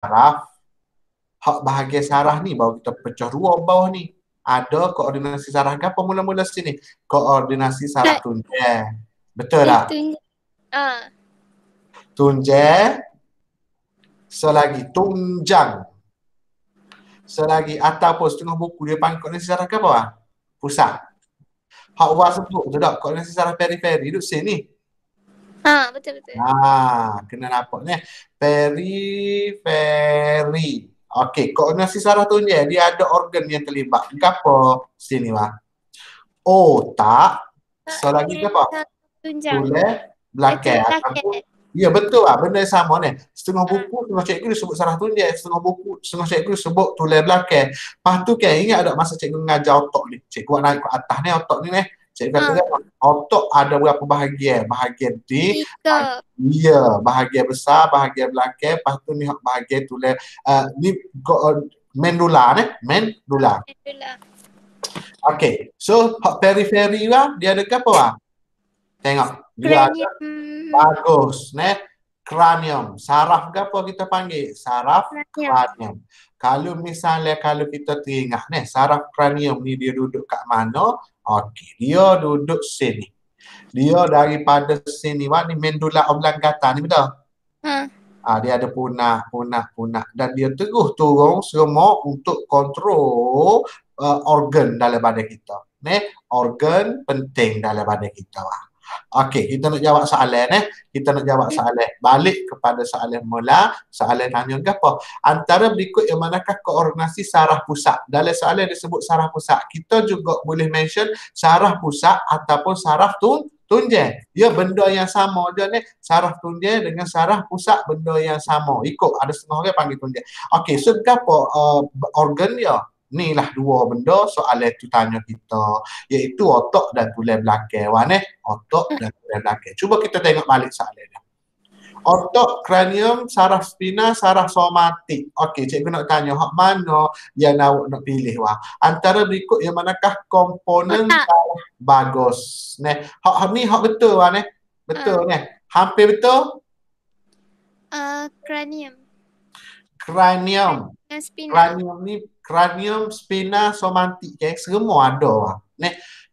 saraf, hak bahagian saraf ni baru kita pecah dua bawah ni. Ada koordinasi saraf ke apa mula-mula sini? Koordinasi saraf tunjang. Betul tak? Tunjang. Selagi tunjang. Selagi ataupun setengah buku dia panggil koordinasi saraf ke apa? Pusat. Hak Wah sebut tu tak? Koordinasi saraf periferi duduk sini. Betul-betul. Kena nampak ni. Periferi. Okey, koordinasi saraf tunjang dia ada organ yang terlibat. Apa sini Wah? Otak. Selagi ke apa? Tulang belakang. Ya betul lah, benda yang sama ni. Setengah buku, setengah cikgu disebut saraf tunjang. Setengah buku, setengah cikgu disebut tulang belakang. Lepas tu kan, ingat tak masa cikgu mengajar otak ni? Cikgu buat naik ke atas ni, otak ni ni. Cikgu kata kan, otak ada berapa bahagian? Bahagian D, bahagian besar, bahagian belakang. Lepas tu ni bahagian tulang. Ni mendula ni, mendula. Okay, so periferi lah, dia ada ke apa lah? Tengok, dia ada bagus, kranium. Saraf ke apa kita panggil? Saraf kranium. Kalau misalnya kalau kita teringat saraf kranium ni dia duduk kat mana? Okey, dia duduk sini. Dia daripada sini ni medulla oblongata ni betul? Dia ada punah dan dia terus turun semua untuk kontrol organ dalam badan kita. Organ penting dalam badan kita lah. Okey, kita nak jawab soalan Kita nak jawab soalan. Balik kepada soalan mula. Soalan tanya ke apa? Antara berikut yang manakah koordinasi saraf pusat? Dalam soalan disebut saraf pusat. Kita juga boleh mention saraf pusat ataupun saraf tunjang. Ya, benda yang sama je Saraf tunjang dengan saraf pusat benda yang sama. Ikut ada setengah orang panggil tunjang. Okey, so apa organ dia? Ni lah dua benda soalan tu tanya kita, iaitu otak dan tulang belakang. Otak dan tulang belakang. Cuba kita tengok balik soalan dia. Otak, kranium, saraf spina, saraf somatik. Okey, cikgu nak tanya hak mana yang nak pilih antara berikut yang manakah komponen saraf bagus? Hak ni hak betul Betul Hampir betul? Kranium. Kranium ni kranium, spina, somatik semua ada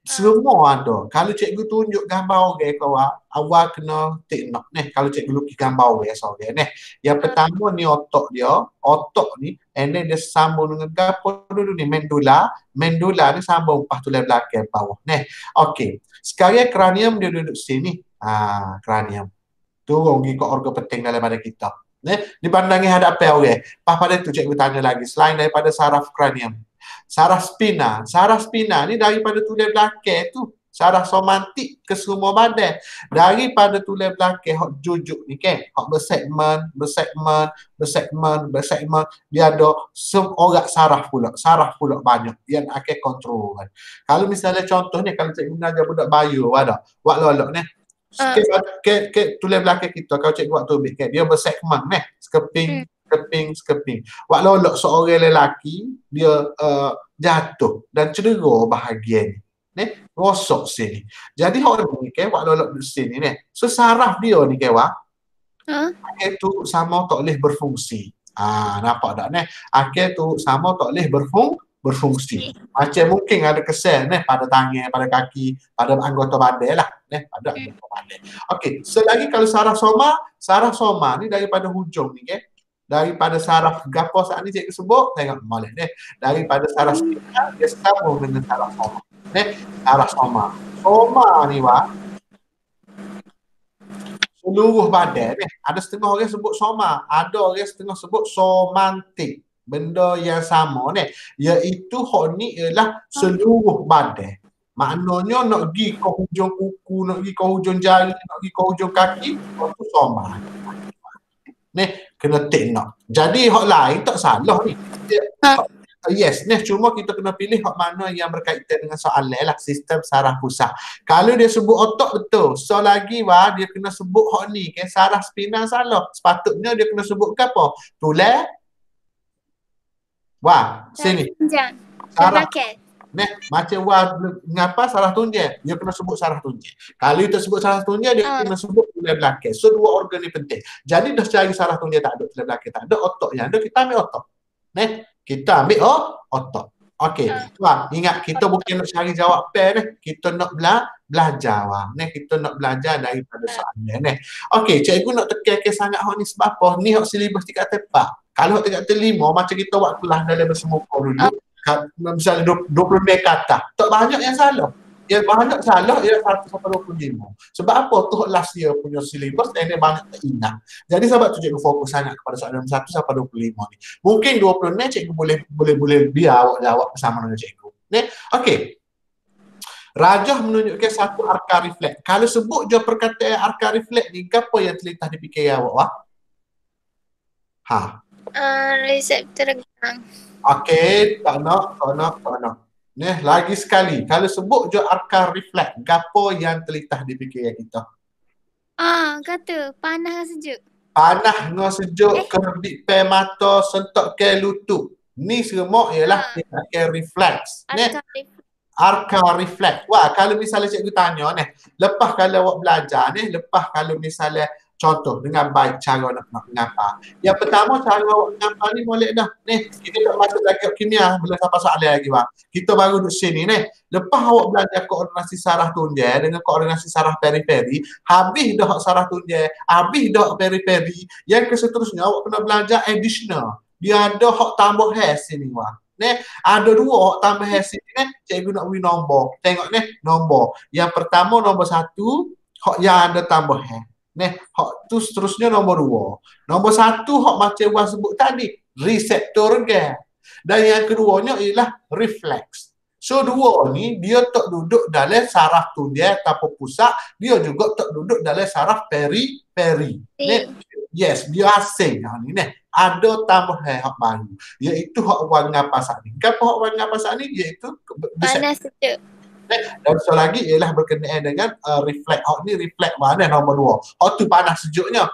semua ada. Kalau cikgu tunjuk gambar orang kau awal kena tengok kalau cikgu lukis gambar orang seorang Yang pertama ni otak dia, otak ni and then dia sambung dengan gapo dulu ni medulla ni sambung pas tulang belakang bawah Okey. Sekarang kranium dia duduk sini. Kranium. Turun pergi ke organ penting dalam badan kita. Dipandangi hadapan orang. Pas pada tu cikgu tanya lagi selain daripada saraf kranium. Saraf spina ni daripada tulang belakang tu. Saraf somatik ke semua badan. Daripada tulang belakang hak jujuk ni hak bersegmen. Dia ada orang saraf pula banyak yang akan kontrol Kalau misalnya contohnya kalau cikgu mengajar budak bayu ada. Buat lolok ke tulang belakang kita kalau cikgu buat tubik dia bersegmen skeping. Wak lolok seorang lelaki dia jatuh dan cedera bahagian ni rosak sini. Jadi orang ni wak lolok di sini so saraf dia ni itu sama tak boleh berfungsi. Nampak tak akhir tu sama tak boleh berfungsi. Macam mungkin ada kesan pada tangan, pada kaki, pada anggota badan lah pada anggota badan. Okey, selagi kalau saraf soma ni daripada hujung ni daripada saraf gapo saat ni cikgu sebut tengok boleh daripada saraf spina dia sambung dengan saraf soma saraf soma ni seluruh badan ada setengah orang sebut soma, ada orang setengah sebut somantik. Benda yang sama iaitu hak ni ialah seluruh badan. Maknanya nak pergi ke hujung kuku, nak pergi ke hujung jari, nak pergi ke hujung kaki, itu soma. Kena tengok. Jadi hak lain tak salah ni. Yes, cuma kita kena pilih hak mana yang berkaitan dengan soalan lah, sistem saraf pusat. Kalau dia sebut otak betul. So lagi dia kena sebut hak ni saraf spina salah. Sepatutnya dia kena sebut ke apa? Tulang sini. Saraf Macam ngapa saraf tunjang, dia kena sebut saraf tunjang. Kalau kita sebut saraf tunjang, dia kena sebut tulang belakang. So dua organ ni penting. Jadi dah cari saraf tunjang tak ada, tulang belakang tak ada, otot yang ada, kita ambil otot. Kita ambil otot. Okey, wah, ingat kita bukan nak cari jawab kita nak belajar wah. Kita nak belajar daripada soalan ni. Okey, cikgu nak tekan sangat hak ni sebab apa? Ni hak silibus tingkat tepat. Kalau hak tingkat terlima macam kita buat kelas dalam bahasa muka dulu, misalnya 20 kata. Tak banyak yang salah. Yang banyak salah ialah 1 sampai 25. Sebab apa? Tu last year punya silibus dan dia banyak tak ingat. Jadi sebab tu cikgu fokus sangat kepada soalan 1 sampai 25 ni. Mungkin 20 ni cikgu boleh biar awak jawab bersama dengan cikgu. Okey. Rajah menunjukkan satu arka refleks. Kalau sebut je perkataan arka refleks ni, apa yang terlintas di fikir awak wah? Reseptor gang. Okey, tak nak. Lagi sekali. Kalau sebut je arka refleks, apa yang terlintas di fikiran kita? Kata panas dan sejuk. Panas dengan sejuk, kedip pe mata, sentok ke lutut. Ni semua ialah arka refleks. Arka refleks. Wah, kalau misalnya cikgu tanya lepas kalau awak belajar lepas kalau misalnya contoh dengan baik cara nak mengapa. Yang pertama cara awak mengapa ni molek dah. Kita tak masuk lagi kimia bila sampai soalan lagi bang. Kita baru duduk sini Lepas awak belajar koordinasi saraf tunjang dengan koordinasi saraf periferi, habis dah saraf tunjang, habis dah periferi, yang seterusnya awak kena belajar additional. Dia ada hak tambah hash sini wah. Ada 2 hak tambah hash sini cikgu nak beri nombor. Tengok nombor. Yang pertama nombor 1 hak yang ada tambah hash. Hak tu seterusnya nombor 2. Nombor 1 hak macam Wan sebut tadi, reseptor organ. Dan yang keduanya ialah refleks. So 2 ni dia tak duduk dalam saraf tunjang ataupun pusat, dia juga tak duduk dalam saraf periferi. Yes, dia asing ni ada tambahan hak baru, iaitu hak warna pasak ni. Apa hak warna pasak ni? Iaitu panas sejuk. Dan soal lagi ialah berkenaan dengan refleks. Hak ni refleks mana nombor 2. Hak tu panas sejuknya.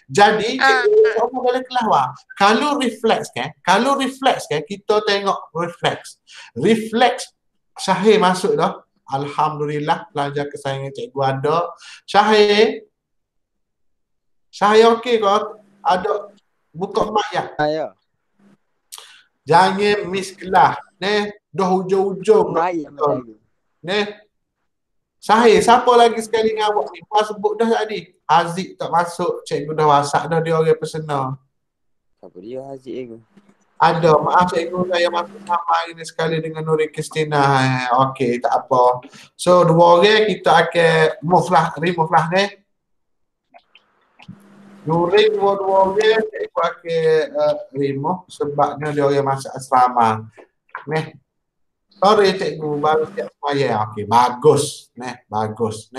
Jadi cikgu dalam kelas wah. Kalau refleks kita tengok refleks. Refleks Syahir masuk dah. Alhamdulillah pelajar kesayangan cikgu ada. Syahir okey kau? Ada buka mic ya? Ya. Jangan miss kelas. Dah hujung-hujung. Syahir, siapa lagi sekali dengan awak ni? Kau sebut dah tadi. Haziq tak masuk. Cikgu dah WhatsApp dah dia orang personal. Siapa dia Haziq ni? Ada. Maaf cikgu saya masuk sama hari ni sekali dengan Nuri Kristina. Okey, tak apa. So, 2 orang kita akan remove lah Nuri 2 orang cikgu akan remove sebabnya dia orang masuk asrama. Sorry cikgu baru siap semaya. Okey, bagus. Bagus.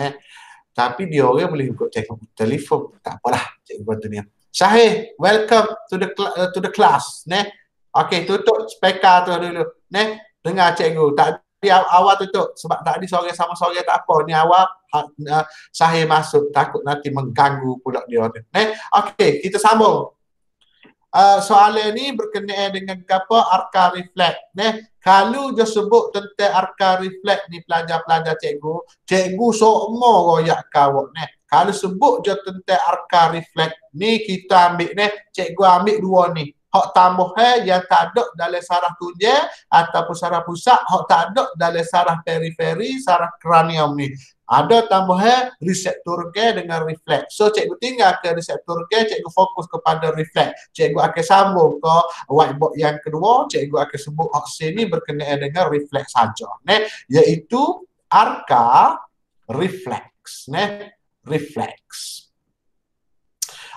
Tapi dia orang boleh ikut cikgu telefon. Tak apalah cikgu bantu dia. Syahir, welcome to the class. Okey, tutup speaker tu dulu. Dengar cikgu. Tadi awal tutup sebab tadi sore sama sore tak apa. Ni awal Syahir masuk takut nanti mengganggu pula dia. Okey, kita sambung. Soalan ni berkenaan dengan apa? Arka refleks. Kalau dia sebut tentang arka refleks ni pelajar-pelajar cikgu semua royak kawak Kalau sebut je tentang arka refleks ni kita ambil cikgu ambil 2 ni. Hak tambah yang tak ada dalam saraf tunjang ataupun saraf pusat, hak tak ada dalam saraf periferi, saraf kranium ni. Ada tambahan reseptor organ dengan refleks. So cikgu tinggal ke reseptor organ, cikgu fokus kepada refleks. Cikgu akan sambung ke whiteboard yang kedua, cikgu akan sebut opsi ni berkenaan dengan refleks saja. Iaitu arka refleks. Refleks.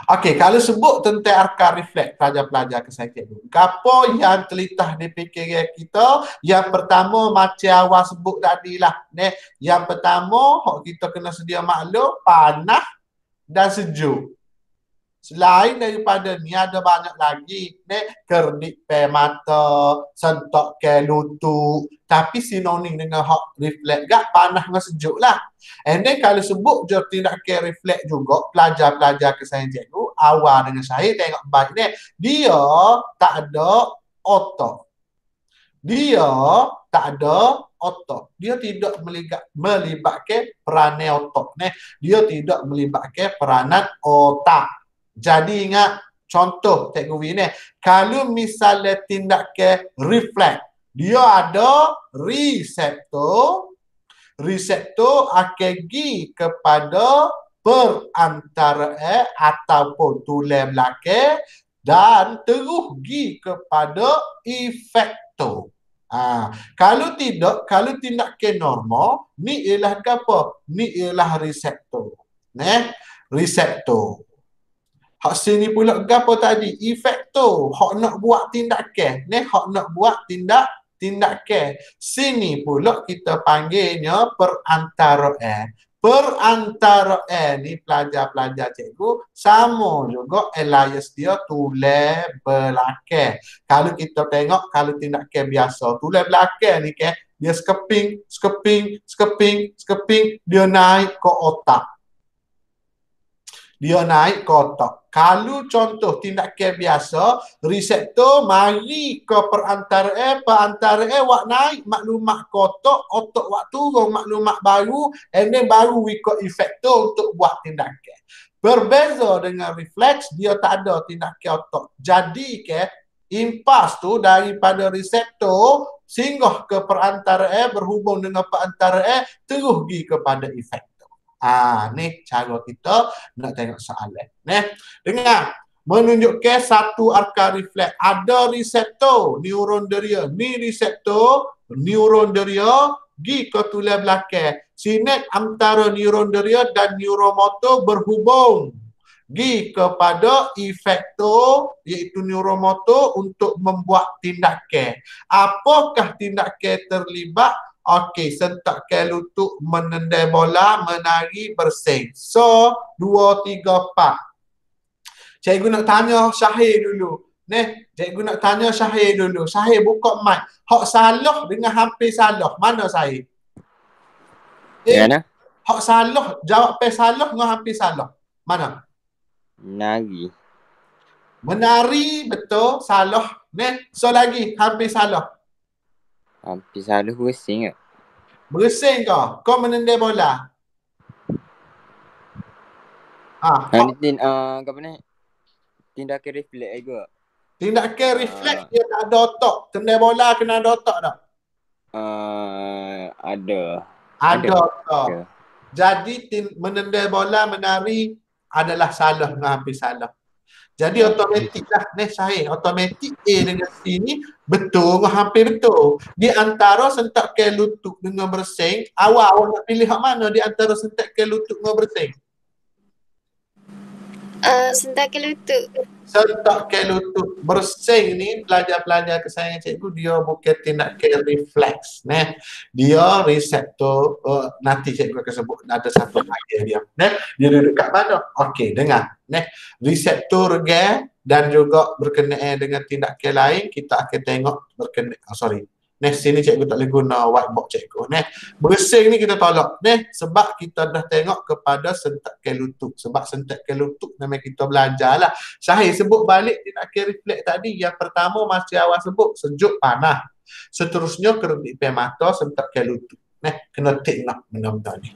Okey, kalau sebut tentang arka refleks pelajar-pelajar kesayangan cikgu. Apa yang terlintas di fikiran kita? Yang pertama macam awal sebut tadi lah. Yang pertama kita kena sedia maklum panas dan sejuk. Selain daripada ni ada banyak lagi. Kedip pe mata, sentok ke lutut. Tapi sinonim dengan hak refleks gak panas dengan sejuk lah. And then kalau sebut je tindakan refleks juga, pelajar-pelajar kesayangan cikgu, awal dengan saya tengok baik dia tak ada otot. Dia tak ada otak. Dia tidak melibatkan peranan otak. Dia tidak melibatkan peranan otak. Jadi ingat contoh Cikgu Wi ni. Kalau misalnya tindakan refleks, dia ada reseptor. Reseptor akan pergi kepada perantara ataupun tulang belakang dan terus pergi kepada efektor. Kalau tidak, kalau tindakan normal, ni ialah apa? Ni ialah reseptor. Reseptor. Hak sini pula gapo tadi? Efektor. Hak nak buat tindakan. Hak nak buat tindakan. Sini pula kita panggilnya perantaraan. Perantaraan ni pelajar-pelajar cikgu sama juga alias dia tulang belakang. Kalau kita tengok kalau tindakan biasa tulang belakang ni dia skeping, dia naik ke otak. Dia naik ke otak. Kalau contoh tindakan biasa, reseptor mari ke perantaraan wak naik maklumat ke otak wak turun maklumat baru, and then baru ikut efektor untuk buat tindakan. Berbeza dengan refleks, dia tak ada tindakan otak. Jadi impas tu daripada reseptor singgah ke perantaraan, berhubung dengan perantaraan, terus pergi kepada efektor. Ni cara kita nak tengok soalan. Dengar. Menunjukkan satu arka refleks. Ada reseptor neuron deria. Ni reseptor neuron deria pergi ke tulang belakang. Sinet antara neuron deria dan neuromotor berhubung. Pergi kepada efektor iaitu neuromotor untuk membuat tindakan. Apakah tindakan terlibat? Okey, sentakkan lutut, menendai bola, menari, bersin. So, 2, 3, 4. Cikgu nak tanya Syahir dulu. Cikgu nak tanya Syahir dulu. Syahir buka mic. Hak salah dengan hampir salah. Mana Syahir? Mana? Hak salah, jawapan salah dengan hampir salah. Mana? Menari. Menari, betul. Salah. So lagi, hampir salah. Hampir salah bersin ke? Bersin kau? Kau menendai bola? Apa ni? Tindakan refleks juga. Tindakan refleks dia tak ada otak. Tendai bola kena ada otak tak? Ada. Ada otak. Jadi menendai bola, menari adalah salah dengan hampir salah. Jadi automatik lah Syahir. Automatik A dengan C ni betul dengan hampir betul. Di antara sentakkan lutut dengan bersin, awak nak pilih hak mana di antara sentakkan lutut dengan bersin? Sentakkan lutut. Sentakkan lutut bersin ni pelajar-pelajar kesayangan cikgu, dia bukan tindakan refleks. Dia reseptor, nanti cikgu akan sebut ada satu lagi dia. Dia duduk kat mana? Okey, dengar. Reseptor dan juga berkenaan dengan tindakan lain kita akan tengok berkenaan. Sini cikgu tak boleh guna whiteboard cikgu. Bersin ni kita tolak. Sebab kita dah tengok kepada sentakkan lutut. Sebab sentakkan lutut memang kita belajar lah. Syahir sebut balik tindakan refleks tadi. Yang pertama masih awal sebut sejuk panas. Seterusnya keredipan mata, sentakkan lutut. Kena take nak benda-benda ni.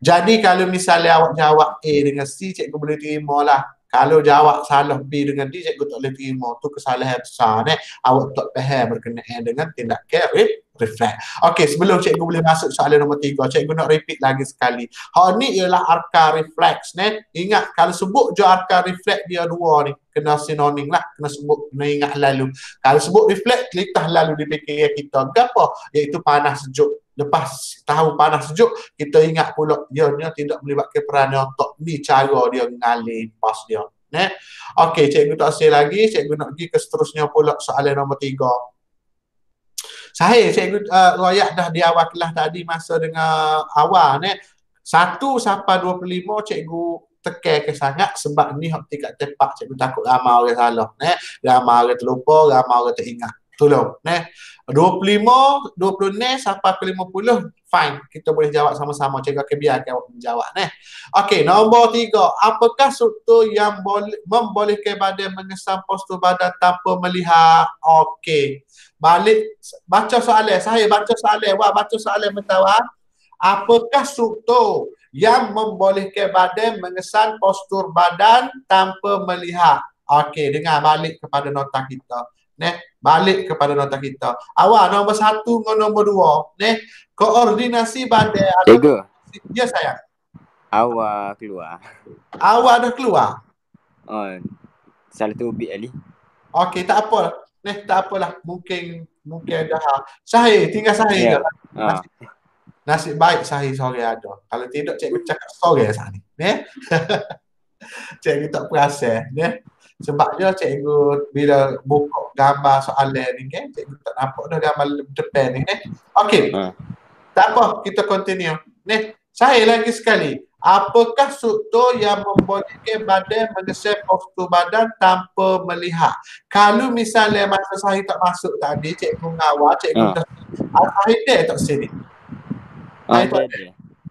Jadi kalau misalnya awak jawab A dengan C, cikgu boleh terima lah. Kalau jawab salah B dengan D, cikgu tak boleh terima. Tu kesalahan besar. Awak tak faham berkenaan dengan tindakan refleks. Okey, sebelum cikgu boleh masuk soalan nombor 3, cikgu nak repeat lagi sekali. Hal ni ialah arka refleks. Ingat, kalau sebut je arka refleks dia dua ni, kena sinonim lah. Kena sebut, kena ingat lalu. Kalau sebut refleks, kelitah lalu di fikiran kita. Apa? Iaitu panas sejuk. Lepas tahu panas sejuk, kita ingat pula dia tidak melibatkan peranan otak. Ni cara dia mengalir pas dia. Okey, cikgu tak say lagi. Cikgu nak pergi ke seterusnya pula soalan nombor 3. Syahir, cikgu royak dah di awal kelas tadi masa dengan awal. 1 sampai 25 cikgu tekan ke sangat sebab ni hak tingkat tepak. Cikgu takut ramai orang salah. Ramai orang terlupa, ramai orang teringat. Tolong. 25, 26 sampai ke 50 fine. Kita boleh jawab sama-sama. Cikgu akan biarkan awak menjawab. Okey, nombor 3. Apakah struktur yang membolehkan badan mengesan postur badan tanpa melihat? Okey. Balik, baca soalan. Saya baca soalan. Wah, baca soalan mentawar. Apakah struktur yang membolehkan badan mengesan postur badan tanpa melihat? Okey, dengar balik kepada nota kita. Balik kepada nota kita. Awak nombor 1 dengan nombor 2. Koordinasi badan. Cikgu, Ya sayang. awak keluar. Awak dah keluar. Oh, salah tubik kali. Okey, tak apa. Tak apalah. Mungkin dah. Sahih, tinggal sahih je. Ah. Nasib baik sahih sore ada. Kalau tidak, cikgu cakap sore sana. Cikgu tak perasan. Sebabnya cikgu bila buka gambar soalan ni kan, cikgu tak nampak dah gambar depan ni. Okey. Tak apa, kita continue. Saya lagi sekali. Apakah struktur yang membolehkan badan mengesan postur badan tanpa melihat? Kalau misalnya masa saya tak masuk tadi, cikgu mengawal, cikgu dah saya tak sini.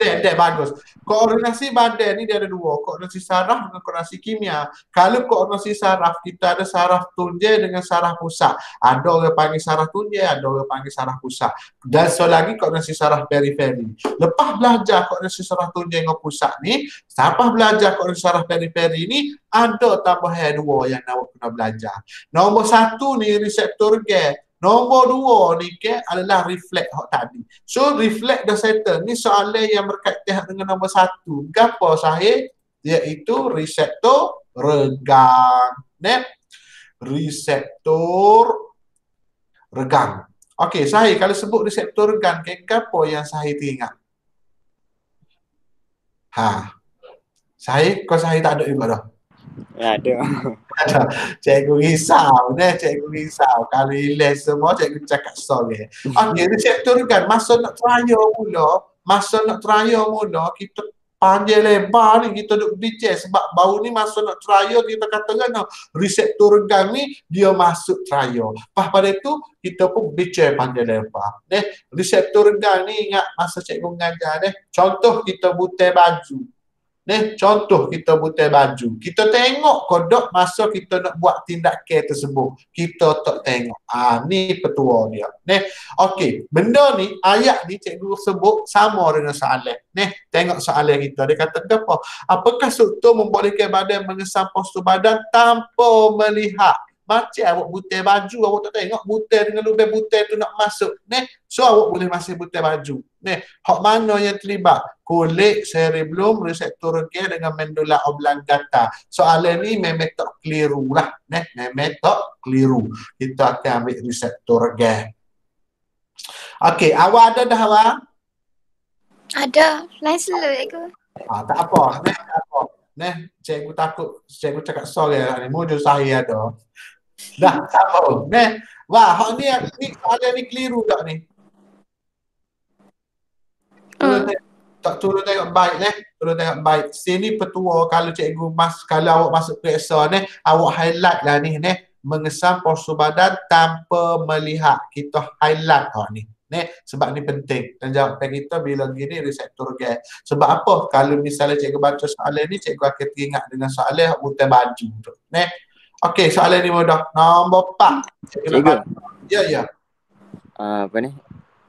Dia bagus. Koordinasi badan ni dia ada 2. Koordinasi saraf dengan koordinasi kimia. Kalau koordinasi saraf, kita ada saraf tunjai dengan saraf pusat. Ada orang panggil saraf tunjai, ada orang panggil saraf pusat. Dan lagi koordinasi saraf periferi. Lepas belajar koordinasi saraf tunjai dengan pusat ni, lepas belajar koordinasi saraf periferi ni, ada tambahan 2 yang nak kena belajar. Nombor 1 ni reseptor gate. Nombor 2 ni ke adalah refleks hak tadi. So refleks dah settle. Ni soalan yang berkaitan dengan nombor 1. Gapo sahih? Iaitu reseptor regang. Reseptor regang. Okey, sahih kalau sebut reseptor regang, ke gapo yang sahih teringat? Sahih, kau sahih tak ada juga dah. Ada. Cikgu risau. Cikgu risau. Kalau hilang semua, cikgu cakap sorry. Okey, reseptor kan. Masa nak trial mula, kita panjang lebar ni, kita duduk bincang. Sebab baru ni masa nak trial, kita katakan reseptor regang ni, dia masuk trial. Lepas pada itu, kita pun bincang panjang lebar. Reseptor regang ni, ingat masa cikgu mengajar. Contoh kita butai baju. Contoh kita butai baju. Kita tengok kodok masa kita nak buat tindakan tersebut. Kita tak tengok. Ni petua dia. Okey, benda ni, ayat ni cikgu sebut sama dengan soalan. Tengok soalan kita. Dia kata apa? Apakah struktur membolehkan badan mengesan postur badan tanpa melihat? Macam awak butai baju, awak tak tengok butai dengan lubang butai tu nak masuk. So awak boleh masih butai baju. Hak mana yang terlibat? Kulit, cerebellum, reseptor regang dengan medulla oblongata. Soalan ni memang tak keliru lah. Memang tak keliru. Kita akan ambil reseptor regang. Okey, awak ada dah awak? Ada. Lain slow aku. Tak apa. Tak apa. Cikgu takut, cikgu cakap sorry lah ni. Mujur saya ada. Dah, tak apa. Wah, hak ni soalan ni keliru tak ni? Turun tengok baik turun tengok baik. Sini petua kalau cikgu kalau awak masuk periksa awak highlight lah ni mengesan postur badan tanpa melihat. Kita highlight ni. Sebab ni penting. Dan jawapan kita bila gini reseptor regang. Sebab apa? Kalau misalnya cikgu baca soalan ni, cikgu akan teringat dengan soalan butai baju tu. Okey, soalan ni mudah. Nombor 4. Cikgu. Ya. Apa ni?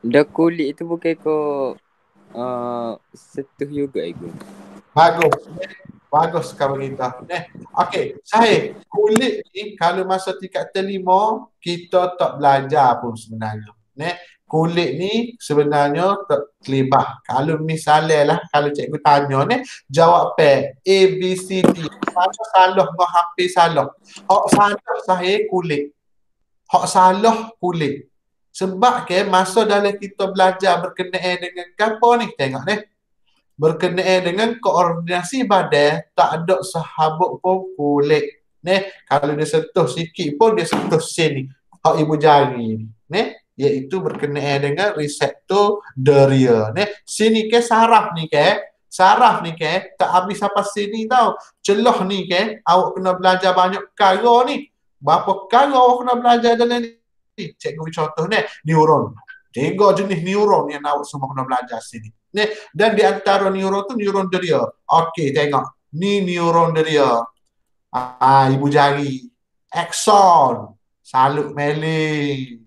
Dah kulit tu bukan kau setuh juga ikut. Bagus kalau kita. Okey, saya kulit ni kalau masa tingkat terlima kita tak belajar pun sebenarnya. Kulit ni sebenarnya tak terlibat. Kalau misalnya lah, kalau cikgu tanya jawab A, B, C, D. Mana salah dengan hampir salah. Hak salah saya kulit. Hak salah kulit. Sebab masa dalam kita belajar berkenaan dengan apa ni? Tengok berkenaan dengan koordinasi badan, tak ada sahabat pun kulit. Kalau dia sentuh sikit pun dia sentuh sini. Hak ibu jari ni. Iaitu berkenaan dengan reseptor deria. Sini saraf ni saraf ni tak habis sampai sini tau. Celah ni awak kena belajar banyak perkara ni. Berapa perkara awak kena belajar dalam ni? Cikgu contoh neuron. Tiga jenis neuron yang awak semua kena belajar sini. Ni, dan di antara neuron tu neuron deria. Okey, tengok. Ni neuron deria. Ibu jari. Axon. Saluk meling.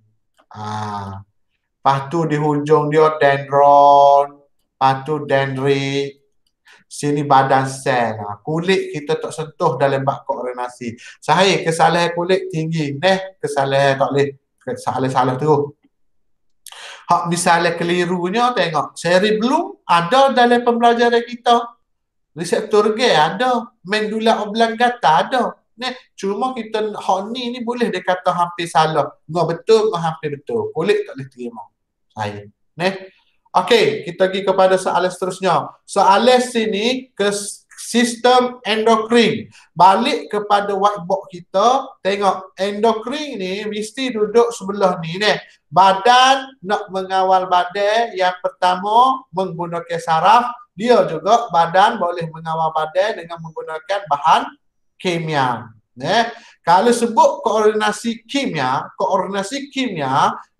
Lepas tu di hujung dia dendron. Lepas tu dendrit. Sini badan sel. Kulit kita tak sentuh dalam bab koordinasi. Saya kesalahan kulit tinggi. Kesalahan tak boleh. Salah terus. Hak misalnya kelirunya tengok. Cerebellum ada dalam pembelajaran kita. Reseptor G ada. Medulla oblongata ada. Cuma kita hak ni boleh dia kata hampir salah. Ngah betul, ngah hampir betul. Kulit tak boleh terima. Saya. Okey, kita pergi kepada soalan seterusnya. Soalan sini ke sistem endokrin. Balik kepada whiteboard kita, tengok endokrin ni mesti duduk sebelah ni. Badan nak mengawal badan, yang pertama menggunakan saraf. Dia juga badan boleh mengawal badan dengan menggunakan bahan kimia. Kalau sebut koordinasi kimia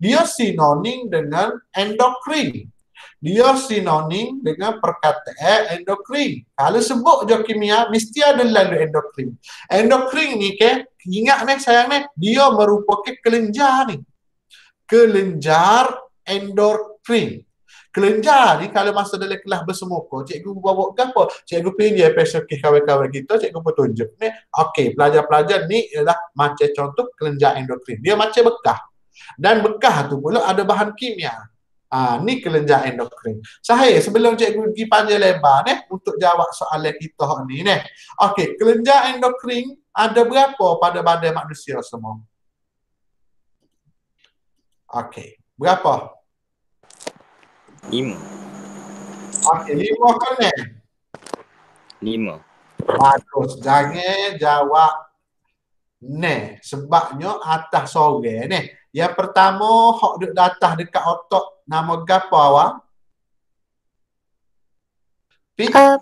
dia sinonim dengan endokrin. Dia sinonim dengan perkataan endokrin. Kalau sebut je kimia, mesti ada lalu endokrin. Endokrin ni ingat sayang dia merupakan kelenjar ni. Kelenjar endokrin. Kelenjar ni kalau masa dalam kelas bersemuka, cikgu bawa ke apa? Cikgu pilih pesok kawan-kawan kita, cikgu petunjuk. Okey, pelajar-pelajar ni ialah macam contoh kelenjar endokrin. Dia macam bekah. Dan bekah tu pula ada bahan kimia. Ni kelenjar endokrin. Saya sebelum cikgu pergi panjang lebar untuk jawab soalan kita ni Okey, kelenjar endokrin ada berapa pada badan manusia semua? Okey, berapa? 5. Okey, 5 kan 5. Bagus. Jangan jawab sebabnya atas sore Yang pertama, hak duduk atas dekat otak nama gapo awak?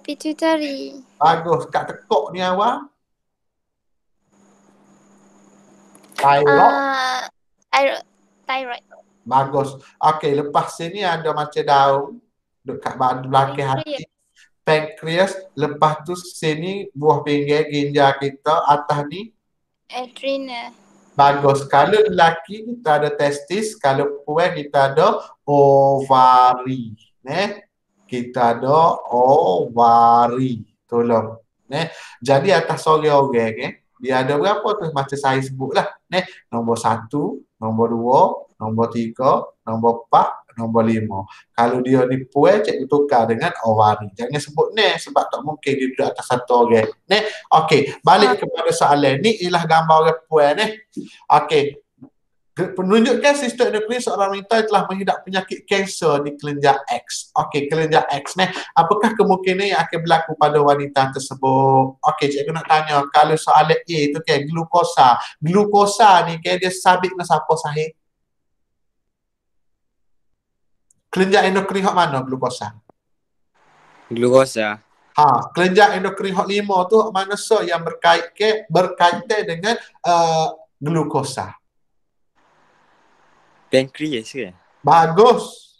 Pituitary. Bagus. Kat tekuk ni awak? Thyroid. Thyroid. Bagus. Okey, lepas sini ada macam daun dekat belakang hati. Pankreas. Lepas tu sini buah pinggir ginjal kita. Atas ni? Adrenal. Bagus. Kalau lelaki kita ada testis. Kalau perempuan kita ada ovari. Kita ada ovari. Tolong. Jadi atas sore orang dia ada berapa tu? Macam saya sebut lah. Nombor 1, nombor 2, nombor 3, nombor 4, nombor 5. Kalau dia ni puan, cikgu tukar dengan ovari. Jangan sebut sebab tak mungkin dia duduk atas satu orang. Okey, balik kepada soalan. Ni ialah gambar orang puan. Okey. Menunjukkan sistem endokrin seorang wanita telah mengidap penyakit kanser di kelenjar X. Okey, kelenjar X apakah kemungkinan yang akan berlaku pada wanita tersebut? Okey, cikgu nak tanya, kalau soalan A tu glukosa. Glukosa ni dia sabit dengan siapa sahih? Kelenjar endokrin hak mana glukosa? Glukosa. Kelenjar endokrin hak 5 tu hak mana yang berkaitan dengan glukosa? Pankreas ke? Bagus.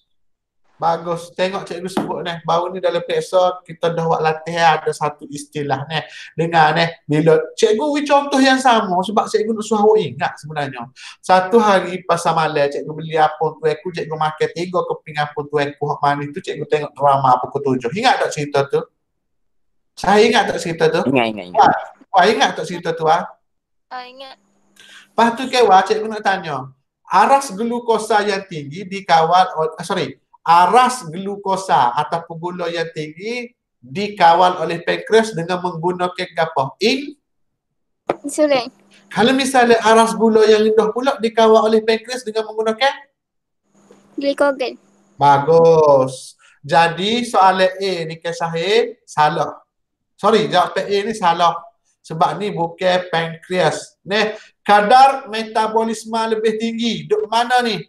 Bagus. Tengok cikgu sebut baru ni dalam periksa kita dah buat latihan ada satu istilah dengar bila cikgu contoh yang sama sebab cikgu nak suruh awak ingat sebenarnya. Satu hari pasal malam cikgu beli apun tuanku, cikgu makan 3 keping apun tuanku hak manis tu, cikgu tengok drama pukul 7. Ingat tak cerita tu? Saya ingat tak cerita tu? Ingat. Wah, ingat tak cerita tu? Ingat. Lepas tu cikgu nak tanya. Aras glukosa yang tinggi dikawal aras glukosa atau gula yang tinggi dikawal oleh pankreas dengan menggunakan apa? Insulin. Kalau misalnya aras gula yang rendah pula dikawal oleh pankreas dengan menggunakan glikogen. Bagus. Jadi soalan A ni sahih, salah. Jawapan A ni salah. Sebab ni bukan pankreas. Kadar metabolisme lebih tinggi. Duk mana ni?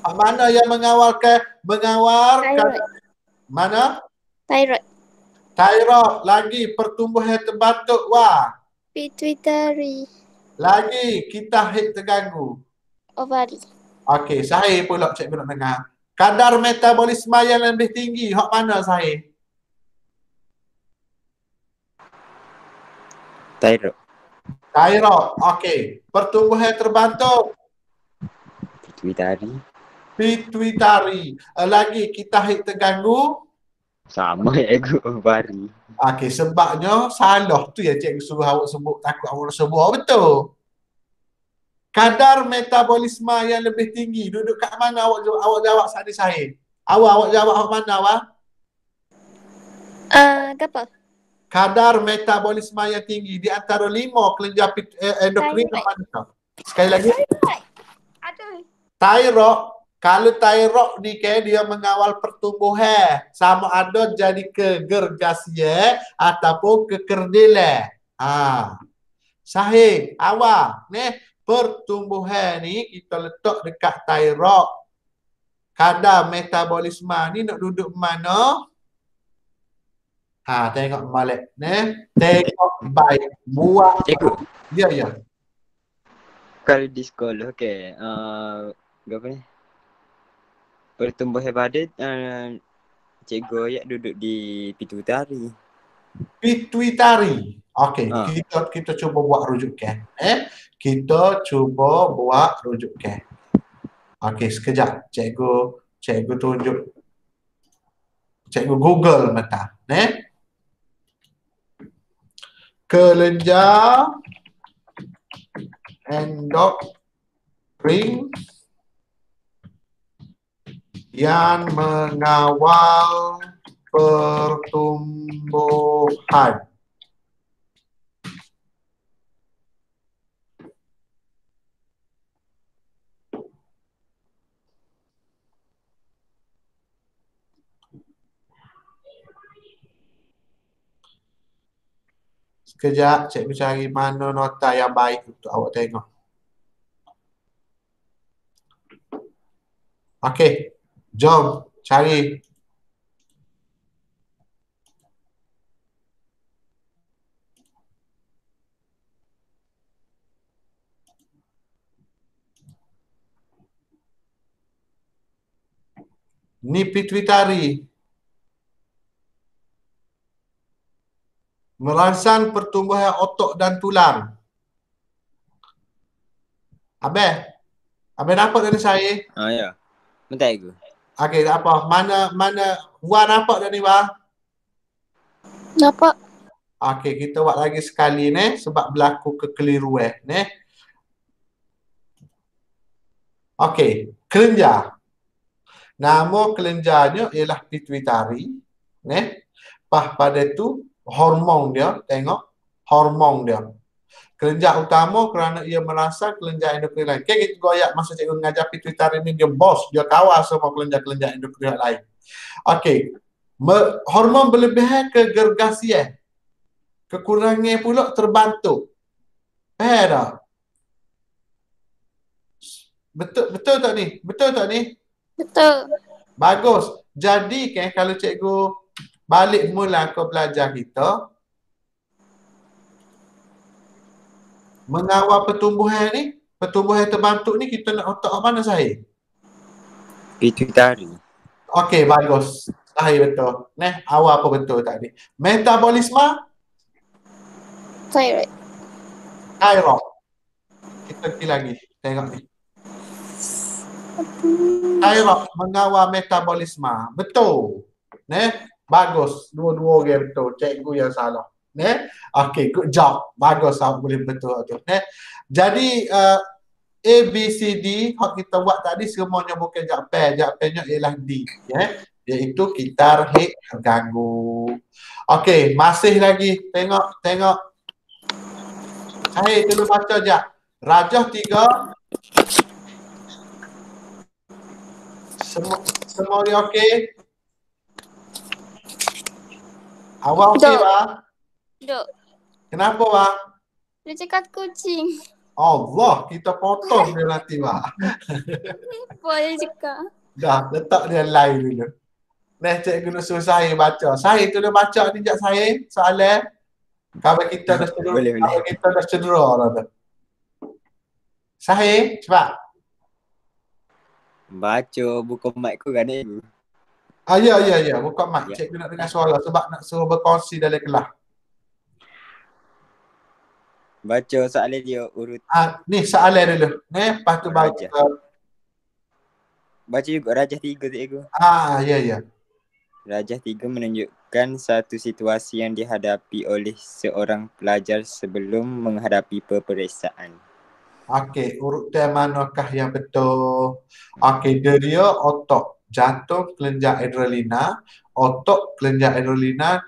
Mana yang mengawal Thyroid. Mana? Thyroid. Thyroid. Lagi pertumbuhan terbatuk. Pituitary. Lagi kita hit terganggu. Ovari. Okey, sahih pula cikgu nak dengar. Kadar metabolisme yang lebih tinggi, hak mana sahih? Thyroid. Thyroid. Okey. Pertumbuhan terbantu. Pituitari. Lagi kita hit terganggu. Sama cikgu, Bari. Okey, sebabnya salah tu yang cikgu suruh awak sebut, takut awak sebut betul. Kadar metabolisme yang lebih tinggi duduk kat mana awak jawab tadi sahih. Awak jawab hak mana awak? Apa? Kadar metabolisme yang tinggi di antara 5 kelenjar endokrin mana? Sekali lagi. Aduh. Thyroid. Kalau thyroid ni kan dia mengawal pertumbuhan, sama ada jadi kegergasian ataupun kekerdilan. Sahih. Awak ni pertumbuhan ni kita letak dekat thyroid. Kadar metabolisme ni nak duduk mana? Tengok balik ni. Tengok baik. Buat. Cikgu, Ya. kalau di sekolah apa ni? Pertumbuhan badan cikgu ayat duduk di pituitari. Pituitari. Okey, kita cuba buat rujukan. Kita cuba buat rujukan. Okey, sekejap. Cikgu tunjuk. Cikgu Google mata. Kelenjar endokrin yang mengawal pertumbuhan. Sekejap, cikgu cari mana nota yang baik untuk awak tengok. Okey, jom cari. Ni pituitari. Merangsang pertumbuhan otot dan tulang. Abang nampak dari saya? Ya. Bentar cikgu. Okey, tak apa. Mana Wah nampak dah ni, Wah? Nampak. Okey, kita buat lagi sekali ni sebab berlaku kekeliruan ni. Okey, kelenjar. Nama kelenjarnya ialah pituitari. Pada tu hormon dia, tengok hormon dia. Kelenjar utama kerana ia merangsang kelenjar endokrin lain. Kita goyak masa cikgu mengajar pituitari ni, dia bos, dia kawal semua kelenjar-kelenjar endokrin lain. Okey. Hormon berlebihan kegergasian. Kekurangan pula terbantu. Faham tak? Betul tak ni? Betul tak ni? Betul. Bagus. Jadi kan kalau cikgu balik mula ke belajar kita, mengawal pertumbuhan ni, pertumbuhan terbantu ni kita nak letak mana sahih? Pituitari. Okey, bagus. Sahih betul. Awal apa betul tadi? Metabolisme? Thyroid. Thyroid. Kita pergi lagi. Tengok ni. Thyroid mengawal metabolisme. Betul. Bagus. Dua-dua orang betul. Cikgu yang salah. Okey, good job. Bagus, awak boleh betul tu. Jadi A, B, C, D hak kita buat tadi semuanya bukan jawapan. Jawapannya ialah D. Iaitu kitar hit terganggu. Okey, masih lagi. Tengok. Saya dulu baca je. Rajah 3. Semua dia okey? Awak okey, Wah? Duk. Kenapa, Wah? Dia cakap kucing. Allah, kita potong dia nanti, Wah. Boleh cakap. Dah, letak dia live dulu. Cikgu nak suruh saya baca. Saya tu dah baca ni sekejap saya, soalan. Kawan kita dah cedera. Boleh. Kawan kita dah cedera dah tu. Sahih, cepat. Baca buku mic ku kan cikgu. Ya. Buka mic. Ya. Cikgu nak dengar suara sebab nak suruh berkongsi dalam kelas. Baca soalan dia urut. Ni soalan dulu. Lepas tu baru Raja. kita. Baca juga Rajah 3 cikgu. Ya. Rajah 3 menunjukkan satu situasi yang dihadapi oleh seorang pelajar sebelum menghadapi peperiksaan. Okey, urutan manakah yang betul? Okey, dia otot, jantung, kelenjar adrenalina, otot, kelenjar adrenalina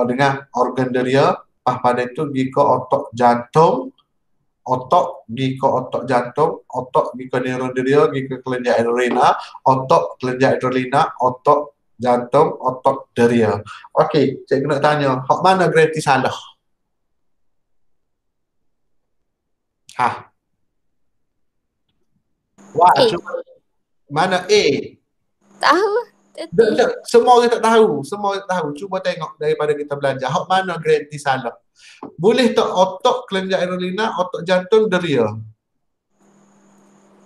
dengan organ dia. Lepas pada itu pergi ke otot jantung, otot pergi ke otot jantung, otot pergi ke neuron dia, pergi ke kelenjar adrenalina, otot, kelenjar adrenalina, otot jantung, otot dia. Okey, cikgu nak tanya, hak mana gratis salah? Wah, A. cuba mana A? Tahu. Semua orang tak tahu. Semua orang tak tahu. Cuba tengok daripada kita belajar. Hak mana grade salah? Boleh tak otot, kelenjar adrenalina, otot jantung, deria?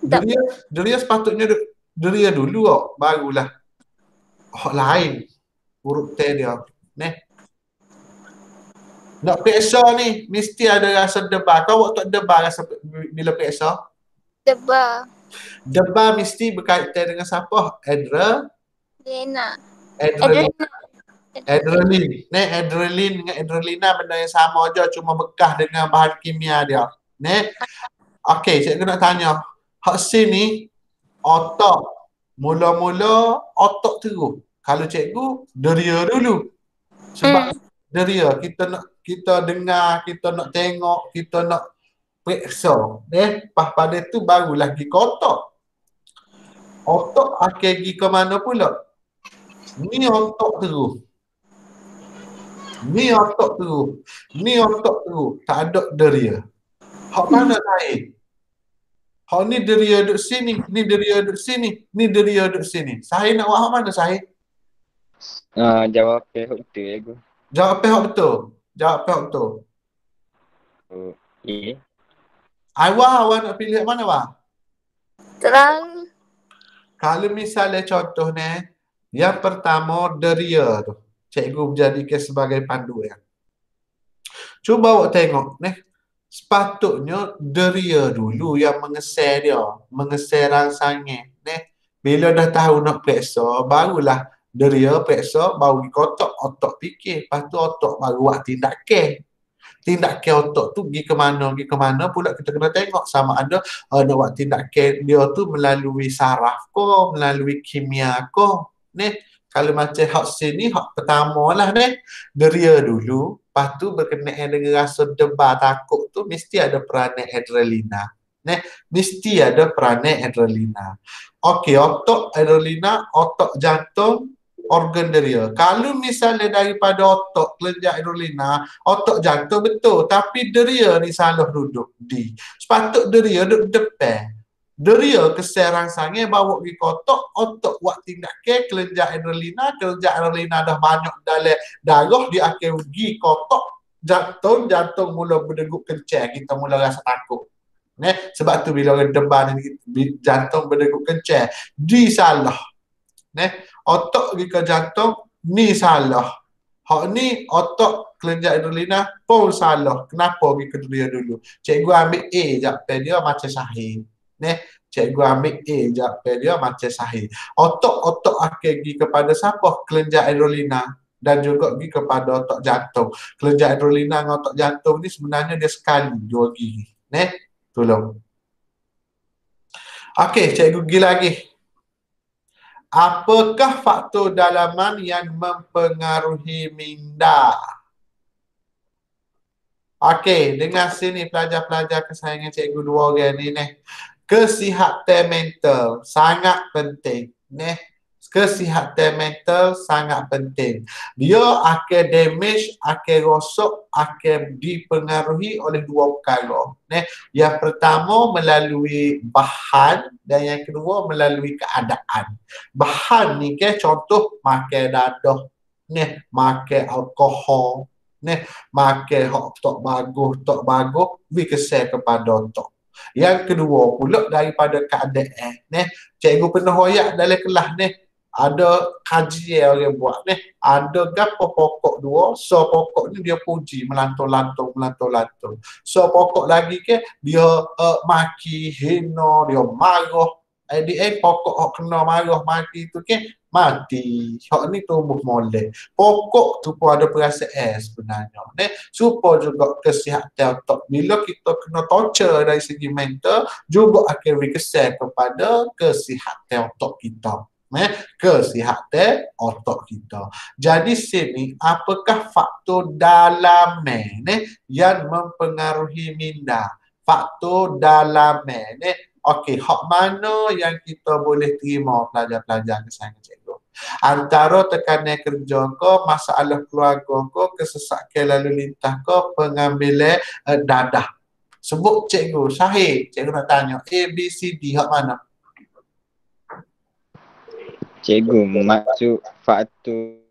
Tak. Deria sepatutnya deria dulu kok. Barulah hak lain. Urutan dia. Nak periksa ni, mesti ada rasa debar. Kau tak debar rasa bila periksa? Debar. Debar mesti berkaitan dengan siapa? Lena. Adrenalin. Adrenalin dengan adrenalina benda yang sama aja, cuma bekas dengan bahan kimia dia. Okey, cikgu nak tanya. Hak sini otot. Mula-mula otot terus. Kalau cikgu deria dulu. Sebab deria kita dengar, kita nak tengok, kita nak periksa. Lepas pada tu barulah pergi ke otot. Otot akan pergi ke mana pula? Ni otot terus. Ni otot terus. Tak ada deria. Hak mana lain? Hak ni deria duduk sini, ni deria duduk sini, ni deria duduk sini. Saya nak buat hak mana saya? Jawab hak betul cikgu. Jawab hak betul. Awak nak pilih hak mana awak? Terang. Kalau misalnya contoh ni, yang pertama deria tu. Cikgu menjadikan sebagai panduan. Cuba awak tengok ni. Sepatutnya deria dulu yang mengeser dia. Mengeser rangsangnya. Bila dah tahu nak periksa, barulah deria periksa, baru pergi otot. Otot fikir. Lepas tu otot baru buat tindakan. Tindakan otot tu pergi ke mana pula kita kena tengok sama ada nak buat tindakan dia tu melalui saraf ko, melalui kimia ko. Kalau macam hak sini, hak pertama lah deria dulu. Lepas tu berkenaan dengan rasa debar takut tu mesti ada peranan adrenalina. Mesti ada peranan adrenalina. Okey, otot adrenalina, otot jantung, organ deria. Kalau misalnya daripada otot kelenjar adrenalina, otot jantung betul, tapi deria ni salah duduk di. Sepatut deria duduk depan. Deria keser rangsangnya bawa pergi ke otot buat tindakan kelenjar adrenalina dah banyak dalam darah, dia akan pergi ke otot, jantung mula berdegup kencang, kita mula rasa takut. Sebab tu bila orang debar ni jantung berdegup kencang, di salah. Otot pergi ke jantung, ni salah. Hak ni otot kelenjar adrenalina pun salah. Kenapa pergi ke deria dulu? Cikgu ambil A jawapan dia macam sahih. Cikgu ambil A jawapan dia macam sahih. Otot akan pergi kepada siapa? Kelenjar adrenalina dan juga pergi kepada otot jantung. Kelenjar adrenalina dengan otot jantung ni sebenarnya dia sekali dua gigi. Tolong. Okey, cikgu pergi lagi. Apakah faktor dalaman yang mempengaruhi minda? Okey, dengar sini pelajar-pelajar kesayangan cikgu dua orang ni. Kesihatan mental sangat penting. Kesihatan mental sangat penting. Dia akan damage, akan rosak, akan dipengaruhi oleh dua perkara. Yang pertama melalui bahan dan yang kedua melalui keadaan. Bahan ni contoh makan dadah, makan alkohol, makan hak tak bagus, we kesal kepada otak. Yang kedua pula daripada keadaan cikgu pernah royak dalam kelas ada kajian orang buat ada gapo pokok dua, so pokok ni dia puji melantung-lantung. So pokok lagi ke dia maki, hina, dia marah. Pokok hok kena marah maki tu ke mati. Hok ni tumbuh molek. Pokok tu pun ada perasaan sebenarnya. Supaya juga kesihatan otak. Bila kita kena torture dari segi mental, juga akan berkesan kepada kesihatan otak kita. Kesihatan otak kita. Jadi sini apakah faktor dalam yang mempengaruhi minda? Faktor dalam okey, hak mana yang kita boleh terima pelajar-pelajar kesayangan cikgu? Antara tekanan kerja ke, masalah keluarga ke, kesesakan lalu lintas ke, pengambilan dadah. Sebut cikgu, Syahid, cikgu nak tanya, A, B, C, D, hak mana? Cikgu, maksud faktor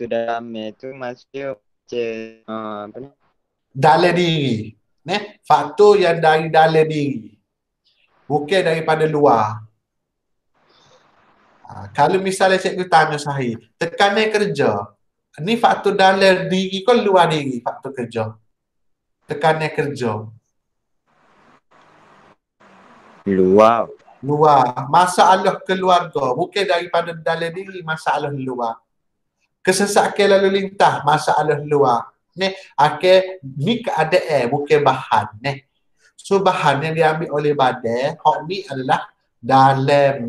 dalam tu maksudnya apa ni? Dalam diri. Faktor yang dari dalam diri. Bukan daripada luar. Kalau misalnya cikgu tanya Syahid, tekanan kerja, ni faktor dalam diri ke luar diri faktor kerja? Tekanan kerja. Luar. Masalah keluarga, bukan daripada dalam diri, masalah luar. Kesesakan lalu lintas, masalah luar. Ni keadaan, bukan bahan. So bahan yang diambil oleh badan, hak ni adalah dalam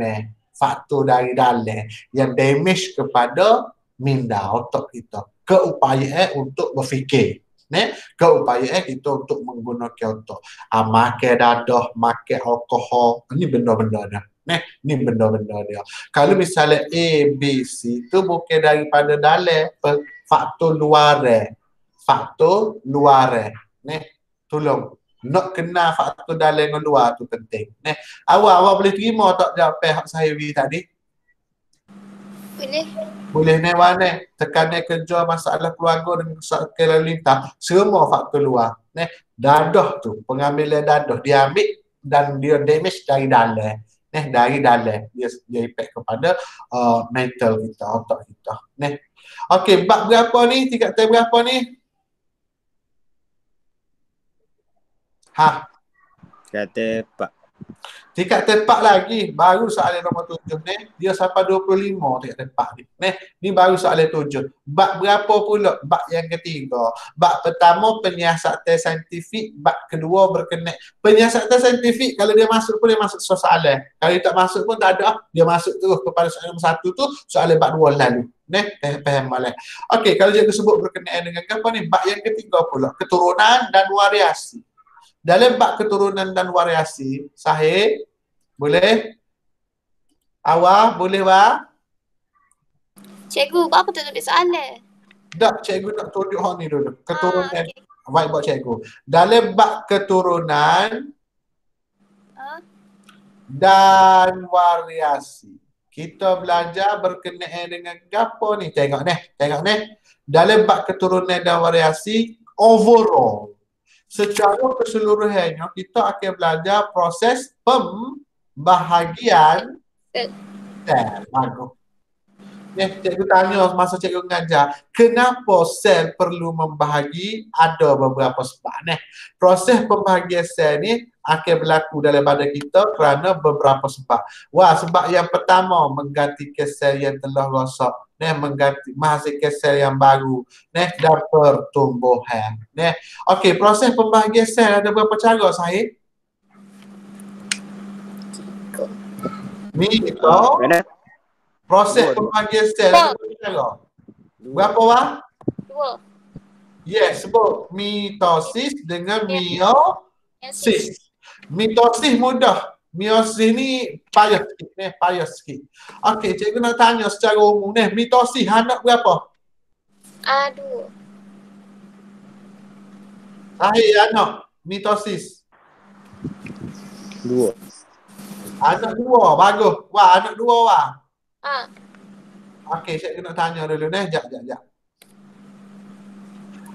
faktor dari dalam yang damage kepada minda otak kita. Keupayaan untuk berfikir. Keupayaan kita untuk menggunakan otak. Makan dadah, makan alkohol, ni benda-benda dah. Ni benda-benda dia. Kalau misalnya A, B, C tu bukan daripada dalam, faktor luar. Faktor luar. Tolong. Nak kenal faktor dalam dengan luar tu penting. Awak boleh terima tak jawapan hak saya beri tadi? Boleh. Boleh mana? Tekanan kerja, masalah keluarga dan kesesakan lalu lintas, semua faktor luar. Dadah tu, pengambilan dadah dia ambil dan dia damage dari dalam. Dari dalam dia impact kepada mental kita, otak kita. Okey, bab berapa ni? Tingkat berapa ni? Kata Pak. Tingkat tepat lagi, baru soalan nombor 7 dia sampai 25 tingkat tepat ni. Ni baru soalan 7. Bab berapa pula? Bab yang ketiga. Bab pertama penyiasatan saintifik, bab kedua berkenaan penyiasatan saintifik. Kalau dia masuk pun dia masuk soalan. Kalau dia tak masuk pun tak ada, dia masuk terus kepada soalan nombor 1 tu, soalan bab 2 lalu. Faham malai. Okey, kalau dia sebut berkenaan dengan apa ni? Bab yang ketiga pula, keturunan dan variasi. Dalam bab keturunan dan variasi, Syahid, boleh? Awak boleh, Wak? Cikgu, apa tu tulis soalan? Tak, cikgu nak tunjuk hal ni dulu. Keturunan. Okay. Baik buat cikgu. Dalam bab keturunan dan variasi, kita belajar berkenaan dengan apa ni? Tengok ni. Dalam bab keturunan dan variasi, overall, secara keseluruhannya kita akan belajar proses pembahagian sel. Bagus. Cikgu tanya masa cikgu mengajar, kenapa sel perlu membahagi? Ada beberapa sebab. Proses pembahagian sel ni akan berlaku dalam badan kita kerana beberapa sebab. Sebab yang pertama, menggantikan sel yang telah rosak. Menghasilkan sel yang baru dan pertumbuhan. Okey, proses pembahagian sel ada berapa cara, Syahid? Proses pembahagian sel ada berapa cara? Berapa, Wak? 2. Yes, sebut mitosis dengan meiosis. Mitosis mudah. Meiosis ni payah sikit. Okey, cikgu nak tanya secara umum mitosis anak berapa? 2. Anak mitosis 2. Anak 2, bagus. Anak 2, Okey, cikgu nak tanya dulu Jap.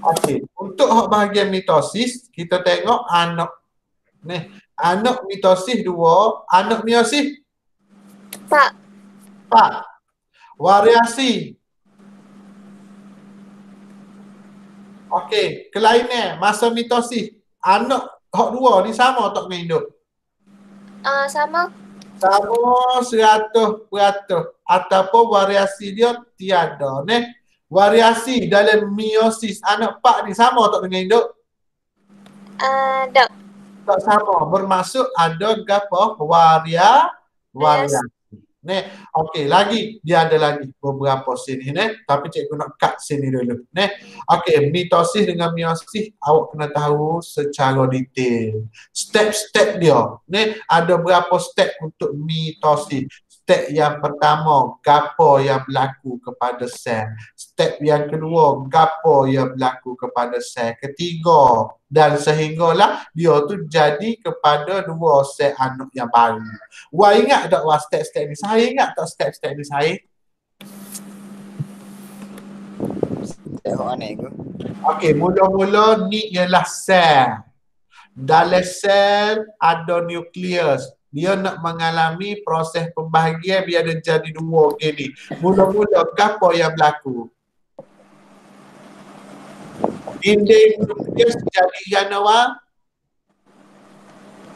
Okey, untuk bahagian mitosis kita tengok anak Nih, anak mitosis 2, anak meiosis Pak. 4. Variasi. Okey, kelainan masa mitosis. Anak hak 2 ni sama tak dengan induk? Sama. Sama 100% ataupun variasi dia tiada. Variasi dalam meiosis anak 4 ni sama tak dengan induk? Tak. Tak sama. Bermaksud ada gapo? Variasi. Okey, lagi dia ada lagi beberapa sini tapi cikgu nak cut sini dulu. Okey, mitosis dengan meiosis awak kena tahu secara detail. Step-step dia. Ada berapa step untuk mitosis. Step yang pertama, gapo yang berlaku kepada sel. Step yang kedua, gapo yang berlaku kepada sel ketiga. Dan sehinggalah dia tu jadi kepada 2 sel anak yang baru. Wah, ingat tak wah step-step ni? Saya ingat tak step-step ni saya? Step mana itu? Okey, mula-mula ni ialah sel. Dalam sel ada nukleus. Dia nak mengalami proses pembahagian biar dia jadi 2 gini. Mula-mula apa yang berlaku? Dinding nukleus jadi yang awal.